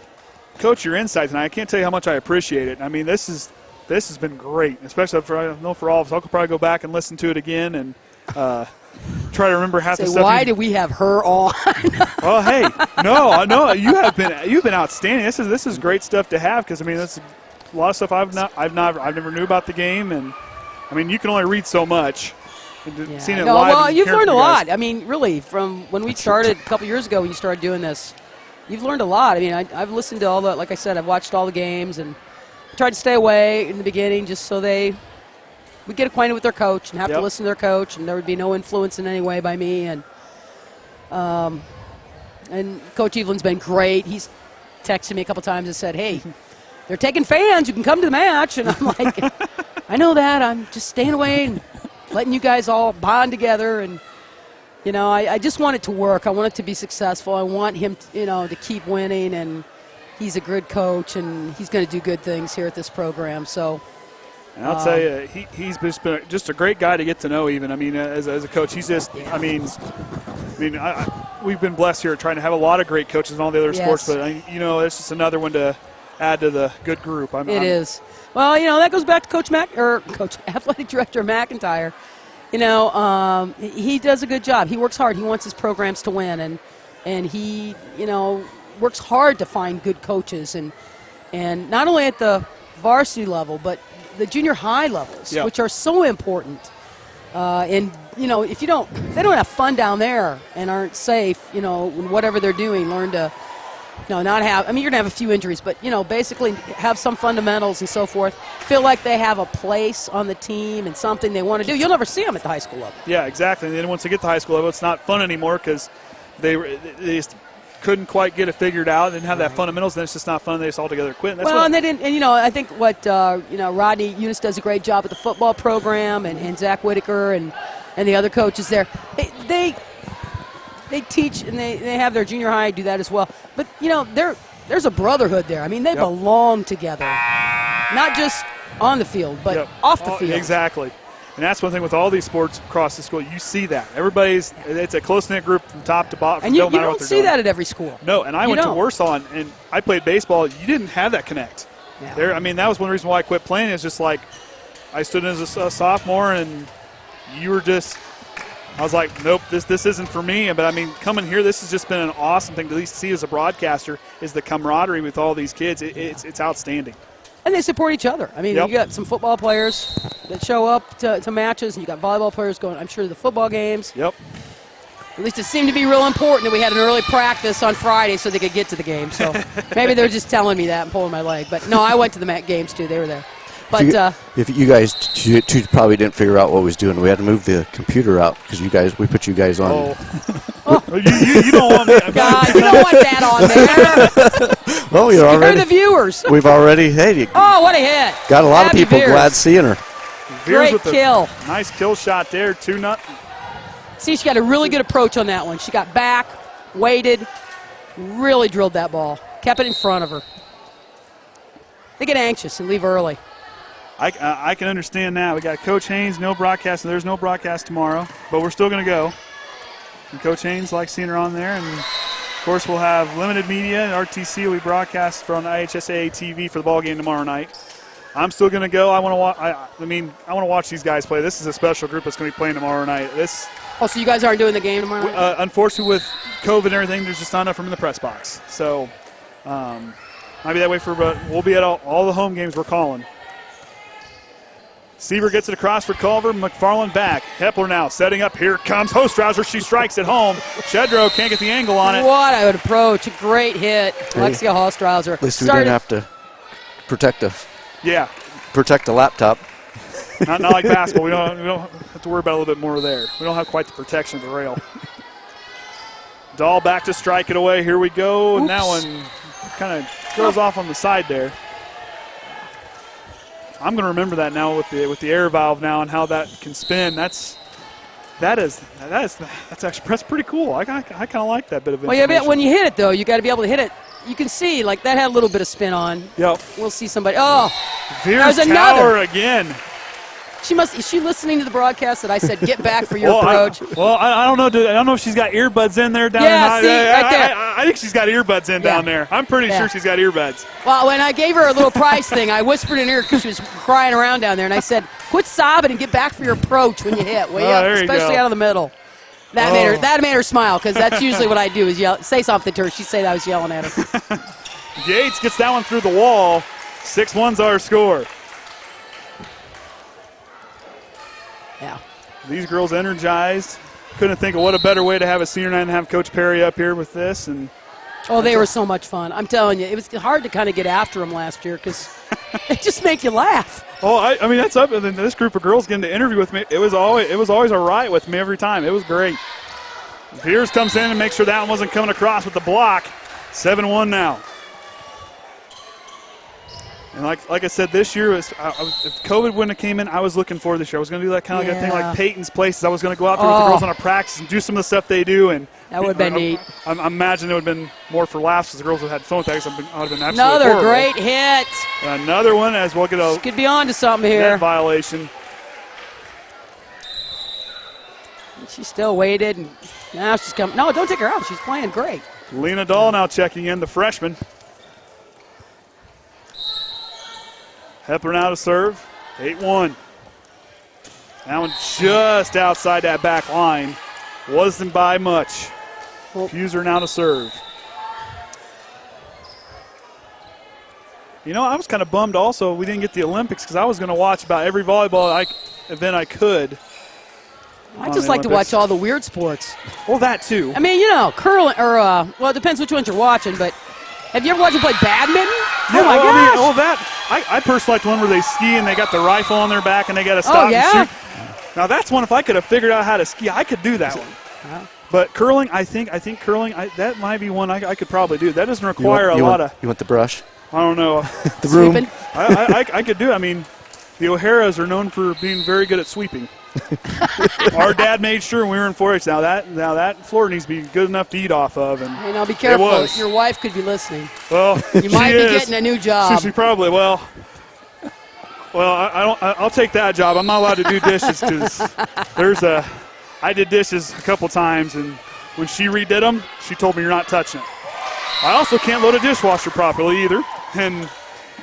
Coach, your insight tonight, I can't tell you how much I appreciate it. I mean, this has been great, especially for all of us. I could probably go back and listen to it again and try to remember half the stuff. Why did we have her on? Oh, hey, no, you've been outstanding. This is great stuff to have because I mean that's a lot of stuff I've never knew about the game, and I mean you can only read so much. Seeing it No, live. well, and you've hearing learned a from you guys. lot. I mean, really, from when we started a couple years ago when you started doing this, you've learned a lot. I mean, I've listened to all the, like I said, I've watched all the games and tried to stay away in the beginning just so they would get acquainted with their coach and have to listen to their coach, and there would be no influence in any way by me. And Coach Evelyn's been great. He's texted me a couple times and said, hey, they're taking fans. You can come to the match. And I'm like, I know that. I'm just staying away and letting you guys all bond together. And, you know, I just want it to work. I want it to be successful. I want him, to keep winning. And he's a good coach, and he's going to do good things here at this program. So. And I'll tell you, he's been just a great guy to get to know. Even, I mean, as a coach, he's just. I mean, we've been blessed here trying to have a lot of great coaches in all the other sports, but it's just another one to add to the good group. It is. Well, that goes back to Coach Athletic Director McIntyre. He does a good job. He works hard. He wants his programs to win, and he, works hard to find good coaches, and not only at the varsity level, but the junior high levels, which are so important. And if they don't have fun down there and aren't safe, in whatever they're doing, learn to, not have. I mean, you're gonna have a few injuries, but basically have some fundamentals and so forth. Feel like they have a place on the team and something they want to do. You'll never see them at the high school level. Yeah, exactly. And then once they get to the high school level, it's not fun anymore because they just couldn't quite get it figured out. They didn't have that fundamentals. Then it's just not fun. They just altogether quit. And they didn't. And I think what Rodney Eunice does a great job with the football program, and Zach Whitaker and the other coaches there. They teach, and they have their junior high do that as well. But there's a brotherhood there. I mean, they belong together, not just on the field, but off the field. Exactly. And that's one thing with all these sports across the school. You see that. It's a close-knit group from top to bottom. And you don't see that at every school. No, and I went to Warsaw, and I played baseball. You didn't have that connect. Yeah. That was one reason why I quit playing. It's just like I stood in as a sophomore, and you were just – I was like, nope, this isn't for me. But, coming here, this has just been an awesome thing to at least see as a broadcaster is the camaraderie with all these kids. It's outstanding. And they support each other. You got some football players that show up to matches, and you got volleyball players going, I'm sure, to the football games. Yep. At least it seemed to be real important that we had an early practice on Friday so they could get to the game. So maybe they're just telling me that and pulling my leg. But, no, I went to the games, too. They were there. But if you guys two probably didn't figure out what was doing, we had to move the computer out because we put you guys on. You don't want me. God, you don't want that on there. Well, you're already the viewers. We've already what a hit! Got a lot of people glad seeing her. Great kill. Nice kill shot there. 2-0. See, she got a really good approach on that one. She got back, waited, really drilled that ball, kept it in front of her. They get anxious and leave early. I can understand that. We got Coach Haynes, no broadcast, and there's no broadcast tomorrow, but we're still going to go. And Coach Haynes likes seeing her on there. And, of course, we'll have limited media, and RTC will be broadcast from IHSAA TV for the ball game tomorrow night. I'm still going to go. I want to watch these guys play. This is a special group that's going to be playing tomorrow night. So you guys aren't doing the game tomorrow night? Unfortunately, with COVID and everything, there's just not enough room in the press box. So might be that way but we'll be at all the home games we're calling. Seaver gets it across for Culver. McFarland back. Hepler now setting up. Here comes Hostrauser. She strikes it home. Shedrow can't get the angle on it. What a good approach. A great hit. Alexia Hostrauser. At least we didn't have to protect the laptop. Not like basketball. We don't have to worry about a little bit more there. We don't have quite the protection of the rail. Dahl back to strike it away. Here we go. And that one kind of goes off on the side there. I'm going to remember that now with the air valve now and how that can spin. That's actually pretty cool. I kind of like that bit of information. Well, yeah, when you hit it though, you got to be able to hit it. You can see like that had a little bit of spin on. Yep. We'll see somebody. Oh, Veers Tower again. Is she listening to the broadcast that I said get back for your approach? I don't know. I don't know if she's got earbuds in there down there. Right there. I think she's got earbuds in down there. I'm pretty sure she's got earbuds. Well, when I gave her a little prize thing, I whispered in her because she was crying around down there, and I said, quit sobbing and get back for your approach when you hit, will you? Especially out of the middle. That made her smile because that's usually what I do is say something to her. She'd say that I was yelling at her. Yates gets that one through the wall. 6-1's our score. Yeah. These girls energized. Couldn't think of what a better way to have a senior night and have Coach Perry up here with this. And oh, they were so much fun. I'm telling you, it was hard to kind of get after them last year because it just make you laugh. Oh, I mean, that's up. And then this group of girls getting to interview with me, it was always a riot with me every time. It was great. Veers comes in and makes sure that one wasn't coming across with the block. 7-1 now. And like I said, this year, if COVID wouldn't have came in, I was looking forward this year. I was going to do that kind of like a thing like Peyton's Places. I was going to go out there with the girls on a practice and do some of the stuff they do. And that would have been neat. I imagine it would have been more for laughs because the girls would have had fun with that. I would have been absolutely Another horrible. Great hit. Another one as we'll get a could be on to something here. Net violation. She still waited, and now she's coming. No, don't take her out. She's playing great. Lena Dahl now checking in, the freshman. Hepler now to serve. 8-1. That one just outside that back line. Wasn't by much. Fuser now to serve. You know, I was kind of bummed also we didn't get the Olympics because I was going to watch about every volleyball event I could. I just like to watch all the weird sports. Well, that too. I mean, you know, curling, or, well, it depends which ones you're watching, but have you ever watched them play badminton? Yeah, oh, my gosh. I personally like the one where they ski and they got the rifle on their back and they got to stop and shoot. Now, that's one, if I could have figured out how to ski, I could do that one. But curling, I think curling, that might be one I could probably do. That doesn't require a lot of. You want the brush? I don't know. The broom. I could do it. I mean, the O'Haras are known for being very good at sweeping. Our dad made sure when we were in 4-H. Now that floor needs to be good enough to eat off of. And hey, now be careful. Your wife could be listening. Well, you might be getting a new job. She probably will. Well, I'll take that job. I'm not allowed to do dishes because I did dishes a couple times, and when she redid them, she told me you're not touching it. I also can't load a dishwasher properly either. And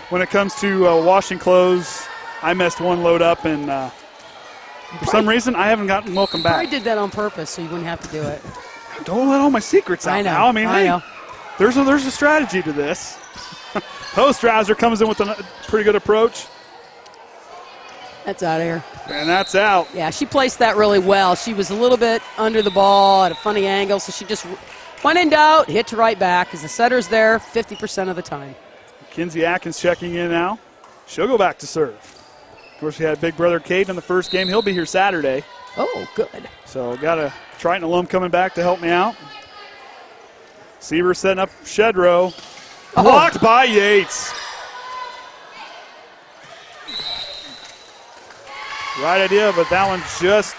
when it comes to washing clothes, I messed one load up, and for some reason I haven't gotten welcome back. I did that on purpose so you wouldn't have to do it. Don't let all my secrets out now. I mean, hey, there's a strategy to this. Postrouser comes in with a pretty good approach. That's out of here. And that's out. Yeah, she placed that really well. She was a little bit under the ball at a funny angle, so she just, when in doubt, hit to right back because the setter's there 50% of the time. Kinsey Atkins checking in now. She'll go back to serve. Of course, we had big brother Caden in the first game. He'll be here Saturday. Oh, good. So got a Triton alum coming back to help me out. Sieber setting up Shedrow. Blocked by Yates. Right idea, but that one just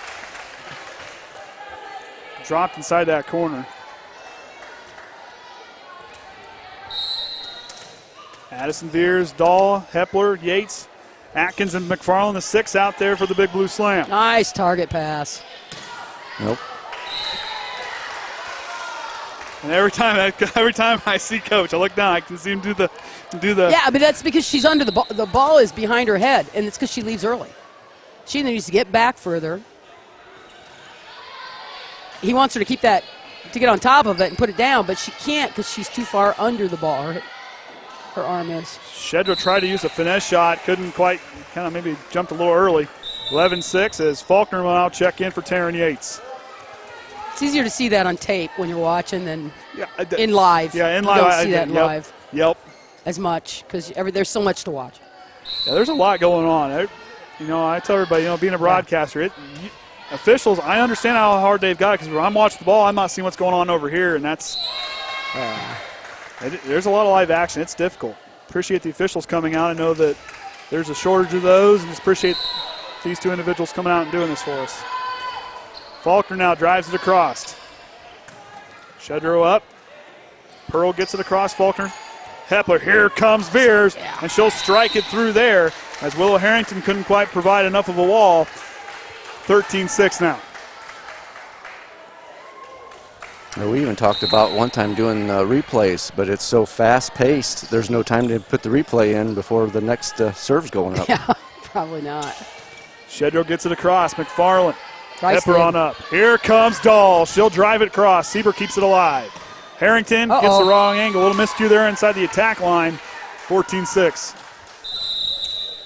dropped inside that corner. Addison Veers, Dahl, Hepler, Yates, Atkins, and McFarland, the 6 out there for the big blue slam. Nice target pass. Nope. And every time I see Coach, I look down, I can see him do the. Yeah, but that's because she's under the ball. The ball is behind her head, and it's because she leaves early. She needs to get back further. He wants her to keep that, to get on top of it and put it down, but she can't because she's too far under the ball. Her arm is. Shedrow tried to use a finesse shot, couldn't quite, kind of maybe jumped a little early. 11-6 as Faulkner will now check in for Taryn Yates. It's easier to see that on tape when you're watching than in live. Yeah, in live. You don't see that in live. Yep. As much because there's so much to watch. Yeah, there's a lot going on. I tell everybody, being a broadcaster, officials, I understand how hard they've got it because when I'm watching the ball, I'm not seeing what's going on over here, and that's there's a lot of live action. It's difficult. Appreciate the officials coming out. I know that there's a shortage of those, and just appreciate these two individuals coming out and doing this for us. Faulkner now drives it across. Shedrow up. Pearl gets it across Faulkner. Hepler, here comes Veers, and she'll strike it through there as Willow Harrington couldn't quite provide enough of a wall. 13-6 now. We even talked about one time doing replays, but it's so fast-paced, there's no time to put the replay in before the next serve's going up. Yeah, probably not. Shedrow gets it across. McFarland. Hepler on up. Here comes Dahl. She'll drive it across. Sieber keeps it alive. Harrington gets the wrong angle. A little miscue there inside the attack line. 14-6.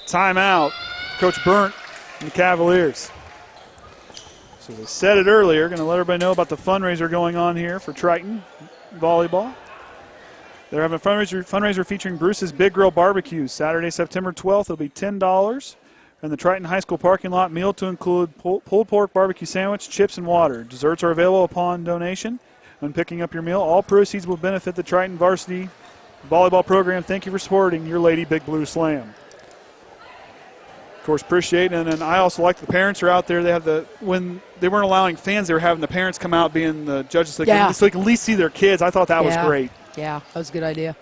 Timeout. Coach Burnt and the Cavaliers. So as I said it earlier, going to let everybody know about the fundraiser going on here for Triton Volleyball. They're having a fundraiser featuring Bruce's Big Grill Barbecue. Saturday, September 12th, it'll be $10. In the Triton High School parking lot, meal to include pulled pork barbecue sandwich, chips, and water. Desserts are available upon donation. When picking up your meal, all proceeds will benefit the Triton Varsity Volleyball program. Thank you for supporting your Lady Big Blue Slam. Of course, appreciate it. And then I also like the parents are out there. They have when they weren't allowing fans, they were having the parents come out being the judges so they can at least see their kids. I thought that was great. Yeah, that was a good idea.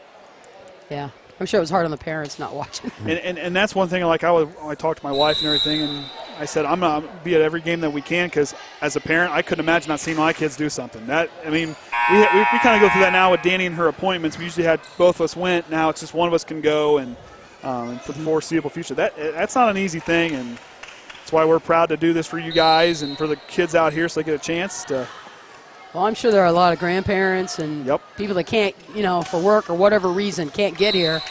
Yeah. I'm sure it was hard on the parents not watching. And that's one thing, like I talked to my wife and everything, and I said I'm going to be at every game that we can because as a parent, I couldn't imagine not seeing my kids do something. We kind of go through that now with Danny and her appointments. We usually had both of us went. Now it's just one of us can go, and for the foreseeable future. That's not an easy thing, and that's why we're proud to do this for you guys and for the kids out here so they get a chance to. Well, I'm sure there are a lot of grandparents and people that can't, for work or whatever reason, can't get here.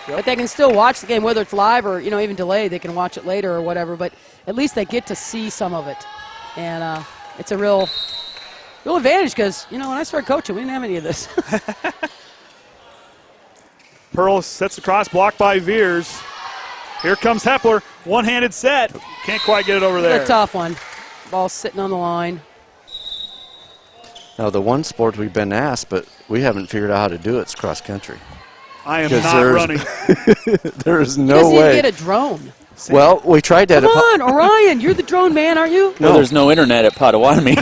Yep. But they can still watch the game, whether it's live or, even delayed. They can watch it later or whatever. But at least they get to see some of it. And it's a real advantage because, when I started coaching, we didn't have any of this. Pearl sets across, blocked by Veers. Here comes Hepler. One-handed set. Can't quite get it over there. It's a tough one. Ball sitting on the line. Now, the one sport we've been asked, but we haven't figured out how to do it, is cross country. I am not running. There is no way. Get a drone. Well, we tried that. Come on, Orion, you're the drone man, aren't you? No, there's no internet at Potawatomi.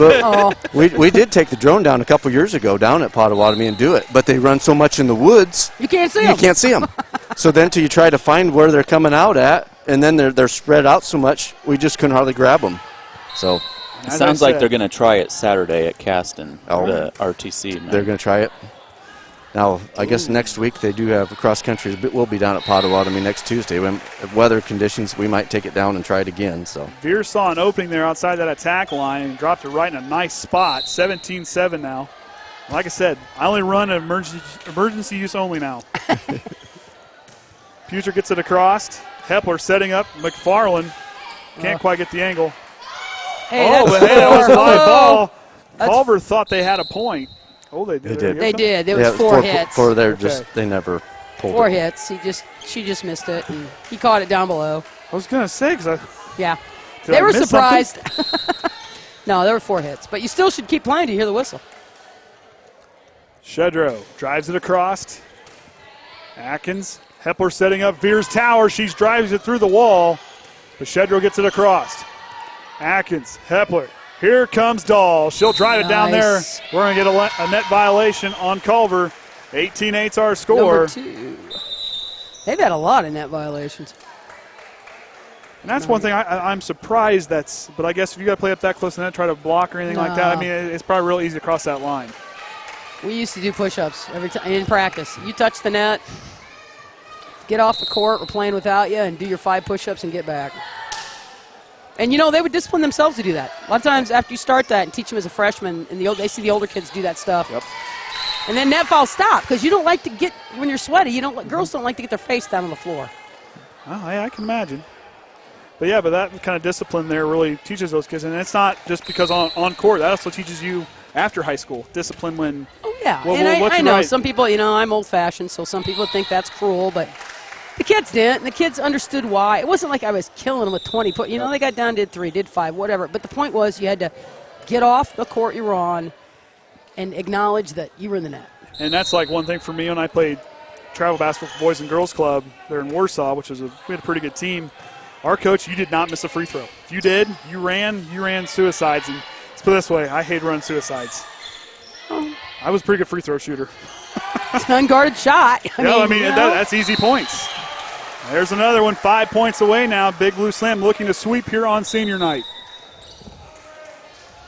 We did take the drone down a couple years ago down at Potawatomi and do it, but they run so much in the woods. You can't see them. You can't see them. So then till you try to find where they're coming out at, and then they're spread out so much, we just couldn't hardly grab them. So. It sounds like they're going to try it Saturday at Caston, the RTC. They're going to try it. Now, I guess next week they do have cross country. We'll be down at Potawatomi next Tuesday. When weather conditions, we might take it down and try it again. So Veer saw an opening there outside that attack line and dropped it right in a nice spot. 17-7 now. Like I said, I only run emergency use only now. Puger gets it across. Hepler setting up. McFarland can't quite get the angle. Hey, that was a live ball. Culver thought they had a point. Oh, they did. They did. There was four hits. Four there, they never pulled four it. hits. She just missed it, and he caught it down below. I was going to say, they were surprised. No, there were four hits, but you still should keep playing till you hear the whistle. Shedrow drives it across. Atkins, Hepler setting up Veer's tower. She drives it through the wall, but Shedrow gets it across. Atkins, Hepler. Here comes Dahl. She'll drive it down there. We're going to get a net violation on Culver. 18-8's our score. Number 2. They've had a lot of net violations. And that's one thing I'm surprised but I guess if you got to play up that close to the net, try to block or anything like that, it's probably real easy to cross that line. We used to do push-ups every time in practice. You touch the net, get off the court, we're playing without you, and do your 5 push-ups and get back. And, they would discipline themselves to do that. A lot of times after you start that and teach them as a freshman, and they see the older kids do that stuff. Yep. And then net foul stop because you don't like to get, when you're sweaty, girls don't like to get their face down on the floor. Oh, yeah, I can imagine. But that kind of discipline there really teaches those kids. And it's not just because on court. That also teaches you after high school discipline when. Oh, yeah. I know some people, I'm old-fashioned, so some people think that's cruel, but. The kids didn't, and the kids understood why. It wasn't like I was killing them with 20. They got down, did 3, did 5, whatever. But the point was you had to get off the court you were on and acknowledge that you were in the net. And that's like one thing for me when I played travel basketball for Boys and Girls Club there in Warsaw, which was we had a pretty good team. Our coach, you did not miss a free throw. If you did, you ran suicides. And let's put it this way, I hate running suicides. Oh. I was a pretty good free throw shooter. It's an unguarded shot. That's easy points. There's another one, 5 points away now. Big Blue Slam looking to sweep here on senior night.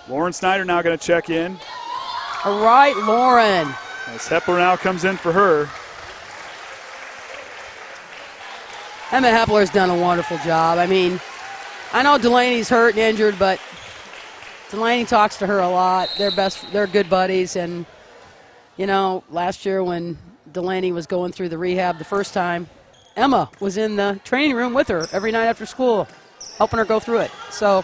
Lauren Snyder now going to check in. All right, Lauren. As Hepler now comes in for her. Emma Hepler's done a wonderful job. I know Delaney's hurt and injured, but Delaney talks to her a lot. They're good buddies, and last year when Delaney was going through the rehab the first time, Emma was in the training room with her every night after school, helping her go through it. So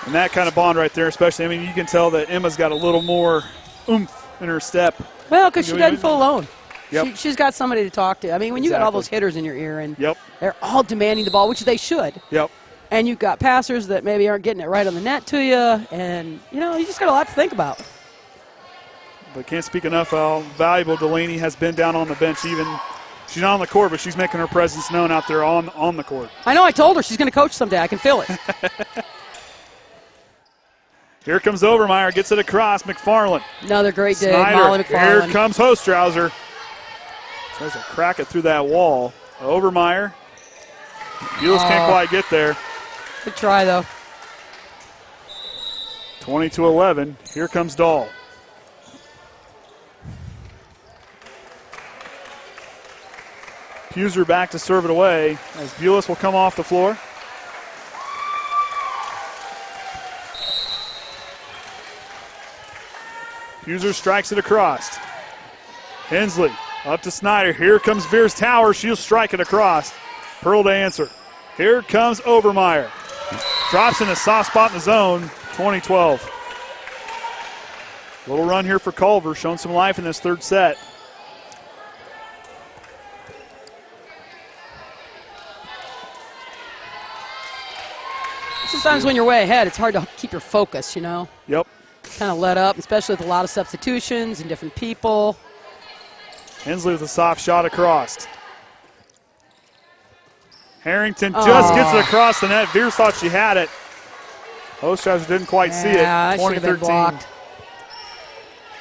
And that kind of bond right there, especially, I mean, you can tell that Emma's got a little more oomph in her step. Well, because she doesn't feel alone. Yep. She's got somebody to talk to. I mean, when you got all those hitters in your ear and they're all demanding the ball, which they should. Yep. And you've got passers that maybe aren't getting it right on the net to you, and, you know, you just got a lot to think about. But can't speak enough how valuable Delaney has been down on the bench. Even she's not on the court, but she's making her presence known out there on the court. I know. I told her she's going to coach someday. I can feel it. Here comes Overmeyer, gets it across. McFarland. Another great day, Snyder. Molly McFarland. Here comes Hostrauser. Tries to crack it through that wall. Overmeyer. Bulis can't quite get there. Good try, though. 20-11. Here comes Dahl. Puser back to serve it away as Bulis will come off the floor. Puser strikes it across. Hensley up to Snyder. Here comes Veers Tower. She'll strike it across. Pearl to answer. Here comes Overmeyer. Drops in a soft spot in the zone. 20-12. Little run here for Culver. Showing some life in this third set. Sometimes when you're way ahead, it's hard to keep your focus, you know. Yep. Kind of let up, especially with a lot of substitutions and different people. Hensley with a soft shot across. Harrington just gets it across the net. Veers thought she had it. Ostrauser didn't quite see it. 2013.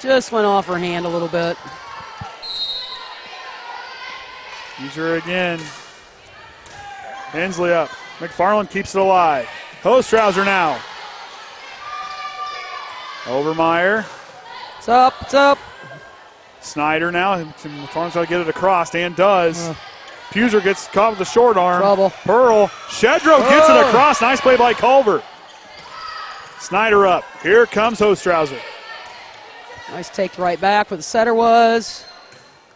Just went off her hand a little bit. User again. Hensley up. McFarland keeps it alive. Ostrauser now. Overmeyer. It's up, it's up. Snyder now. McFarland's got to get it across, and does. Puser gets caught with the short arm. Trouble. Pearl. Shedro gets it across. Nice play by Culver. Snyder up. Here comes Ostrauser. Nice take right back where the setter was.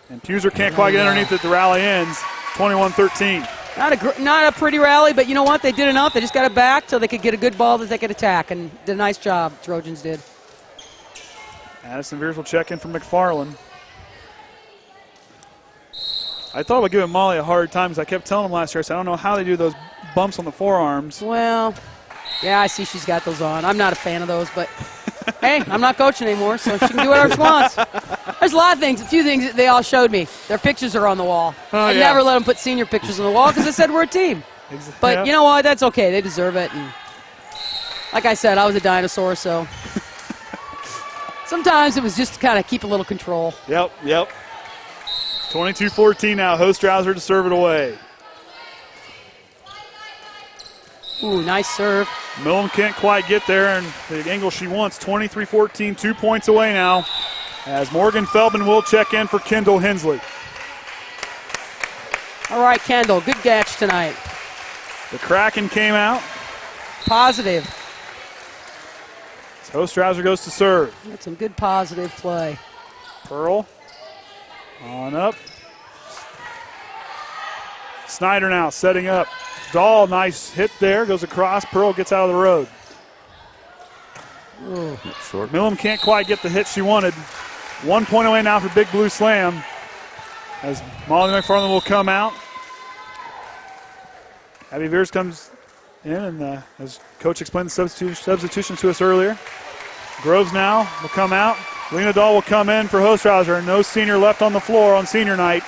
And Puser can't quite get underneath it. The rally ends 21-13. Not a pretty rally, but you know what? They did enough. They just got it back so they could get a good ball that they could attack, and did a nice job. Trojans did. Addison Veers will check in for McFarland. I thought about giving Molly a hard time because I kept telling him last year, I said, I don't know how they do those bumps on the forearms. Well, yeah, I see she's got those on. I'm not a fan of those, but hey, I'm not coaching anymore, so she can do whatever she wants. There's a lot of things, a few things that they all showed me. Their pictures are on the wall. I never let them put senior pictures on the wall because I said we're a team. But you know what? That's okay. They deserve it. And like I said, I was a dinosaur, so sometimes it was just to kind of keep a little control. Yep. 22-14 now. Ostrauser to serve it away. Ooh, nice serve. Millen can't quite get there, and the angle she wants. 23-14, 2 points away now. As Morgan Feldman will check in for Kendall Hensley. All right, Kendall, good catch tonight. The Kraken came out. Positive. So Ostrauser goes to serve. That's some good positive play. Pearl on up. Snyder now setting up. Dahl, nice hit there. Goes across. Pearl gets out of the road. Ooh. Short. Millam can't quite get the hit she wanted. 1 point away now for Big Blue Slam. As Molly McFarland will come out. Abby Veers comes in, and as Coach explained the substitution to us earlier. Groves now will come out. Lena Dahl will come in for Ostrauser. No senior left on the floor on senior night.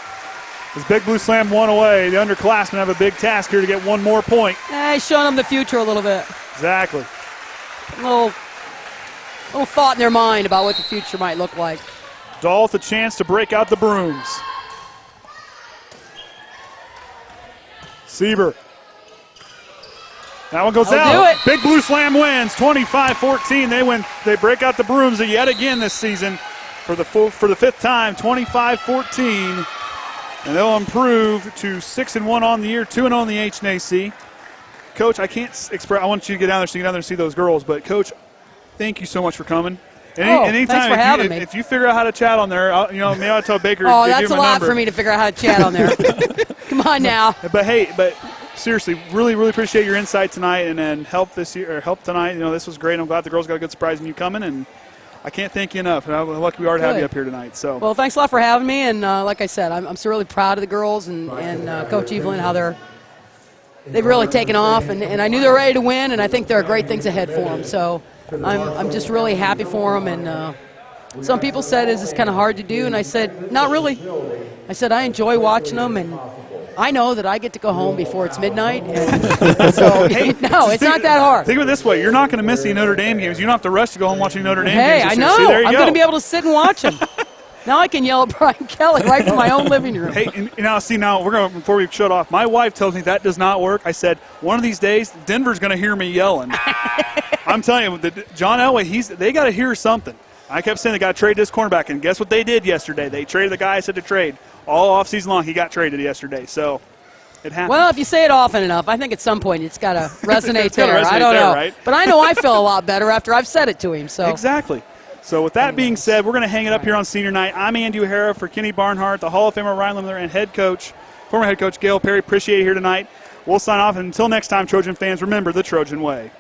As Big Blue Slam 1 away, the underclassmen have a big task here to get 1 more point. He's showing them the future a little bit. Exactly. A little thought in their mind about what the future might look like. Dahl with a chance to break out the brooms. Sieber. That one goes out. Do it. Big Blue Slam wins 25-14. They break out the brooms yet again this season for the 5th time, 25-14. And they'll improve to 6-1 on the year, 2-0 on the HNAC. Coach, I can't express. I want you to get down there so you can get down there and see those girls. But Coach, thank you so much for coming. Thanks for having me. If you figure out how to chat on there, maybe I'll tell Baker. Oh, to that's give a him lot number. for me to figure out how to chat on there. Come on now. But seriously, really, really appreciate your insight tonight and help this year or help tonight. This was great. I'm glad the girls got a good surprise in you coming, and I can't thank you enough. How lucky we are to have you up here tonight. So, well, thanks a lot for having me. And like I said, I'm so really proud of the girls and Coach Evelyn, how they've really taken off, and I knew they were ready to win, and I think there are great things ahead for them. So I'm just really happy for them. And some people said, is this kind of hard to do? And I said, not really. I said, I enjoy watching them, and I know that I get to go home before it's midnight. And so, no, it's not that hard. Think of it this way. You're not going to miss the Notre Dame games. You don't have to rush to go home watching Notre Dame hey, games. I know. See, there you I'm go. going to be able to sit and watch them. Now I can yell at Brian Kelly right from my own living room. Hey, now we're going before we shut off. My wife tells me that does not work. I said one of these days Denver's going to hear me yelling. I'm telling you, John Elway, they got to hear something. I kept saying they got to trade this cornerback, and guess what they did yesterday? They traded the guy I said to trade all offseason long. He got traded yesterday, so it happened. Well, if you say it often enough, I think at some point it's got to resonate there. I don't know, right? But I know I feel a lot better after I've said it to him. So exactly. So with that being said, we're going to hang it up here on senior night. I'm Andy O'Hara for Kenny Barnhart, the Hall of Famer Ryan Lemler, and former head coach Gail Perry. Appreciate you here tonight. We'll sign off. And until next time, Trojan fans, remember the Trojan way.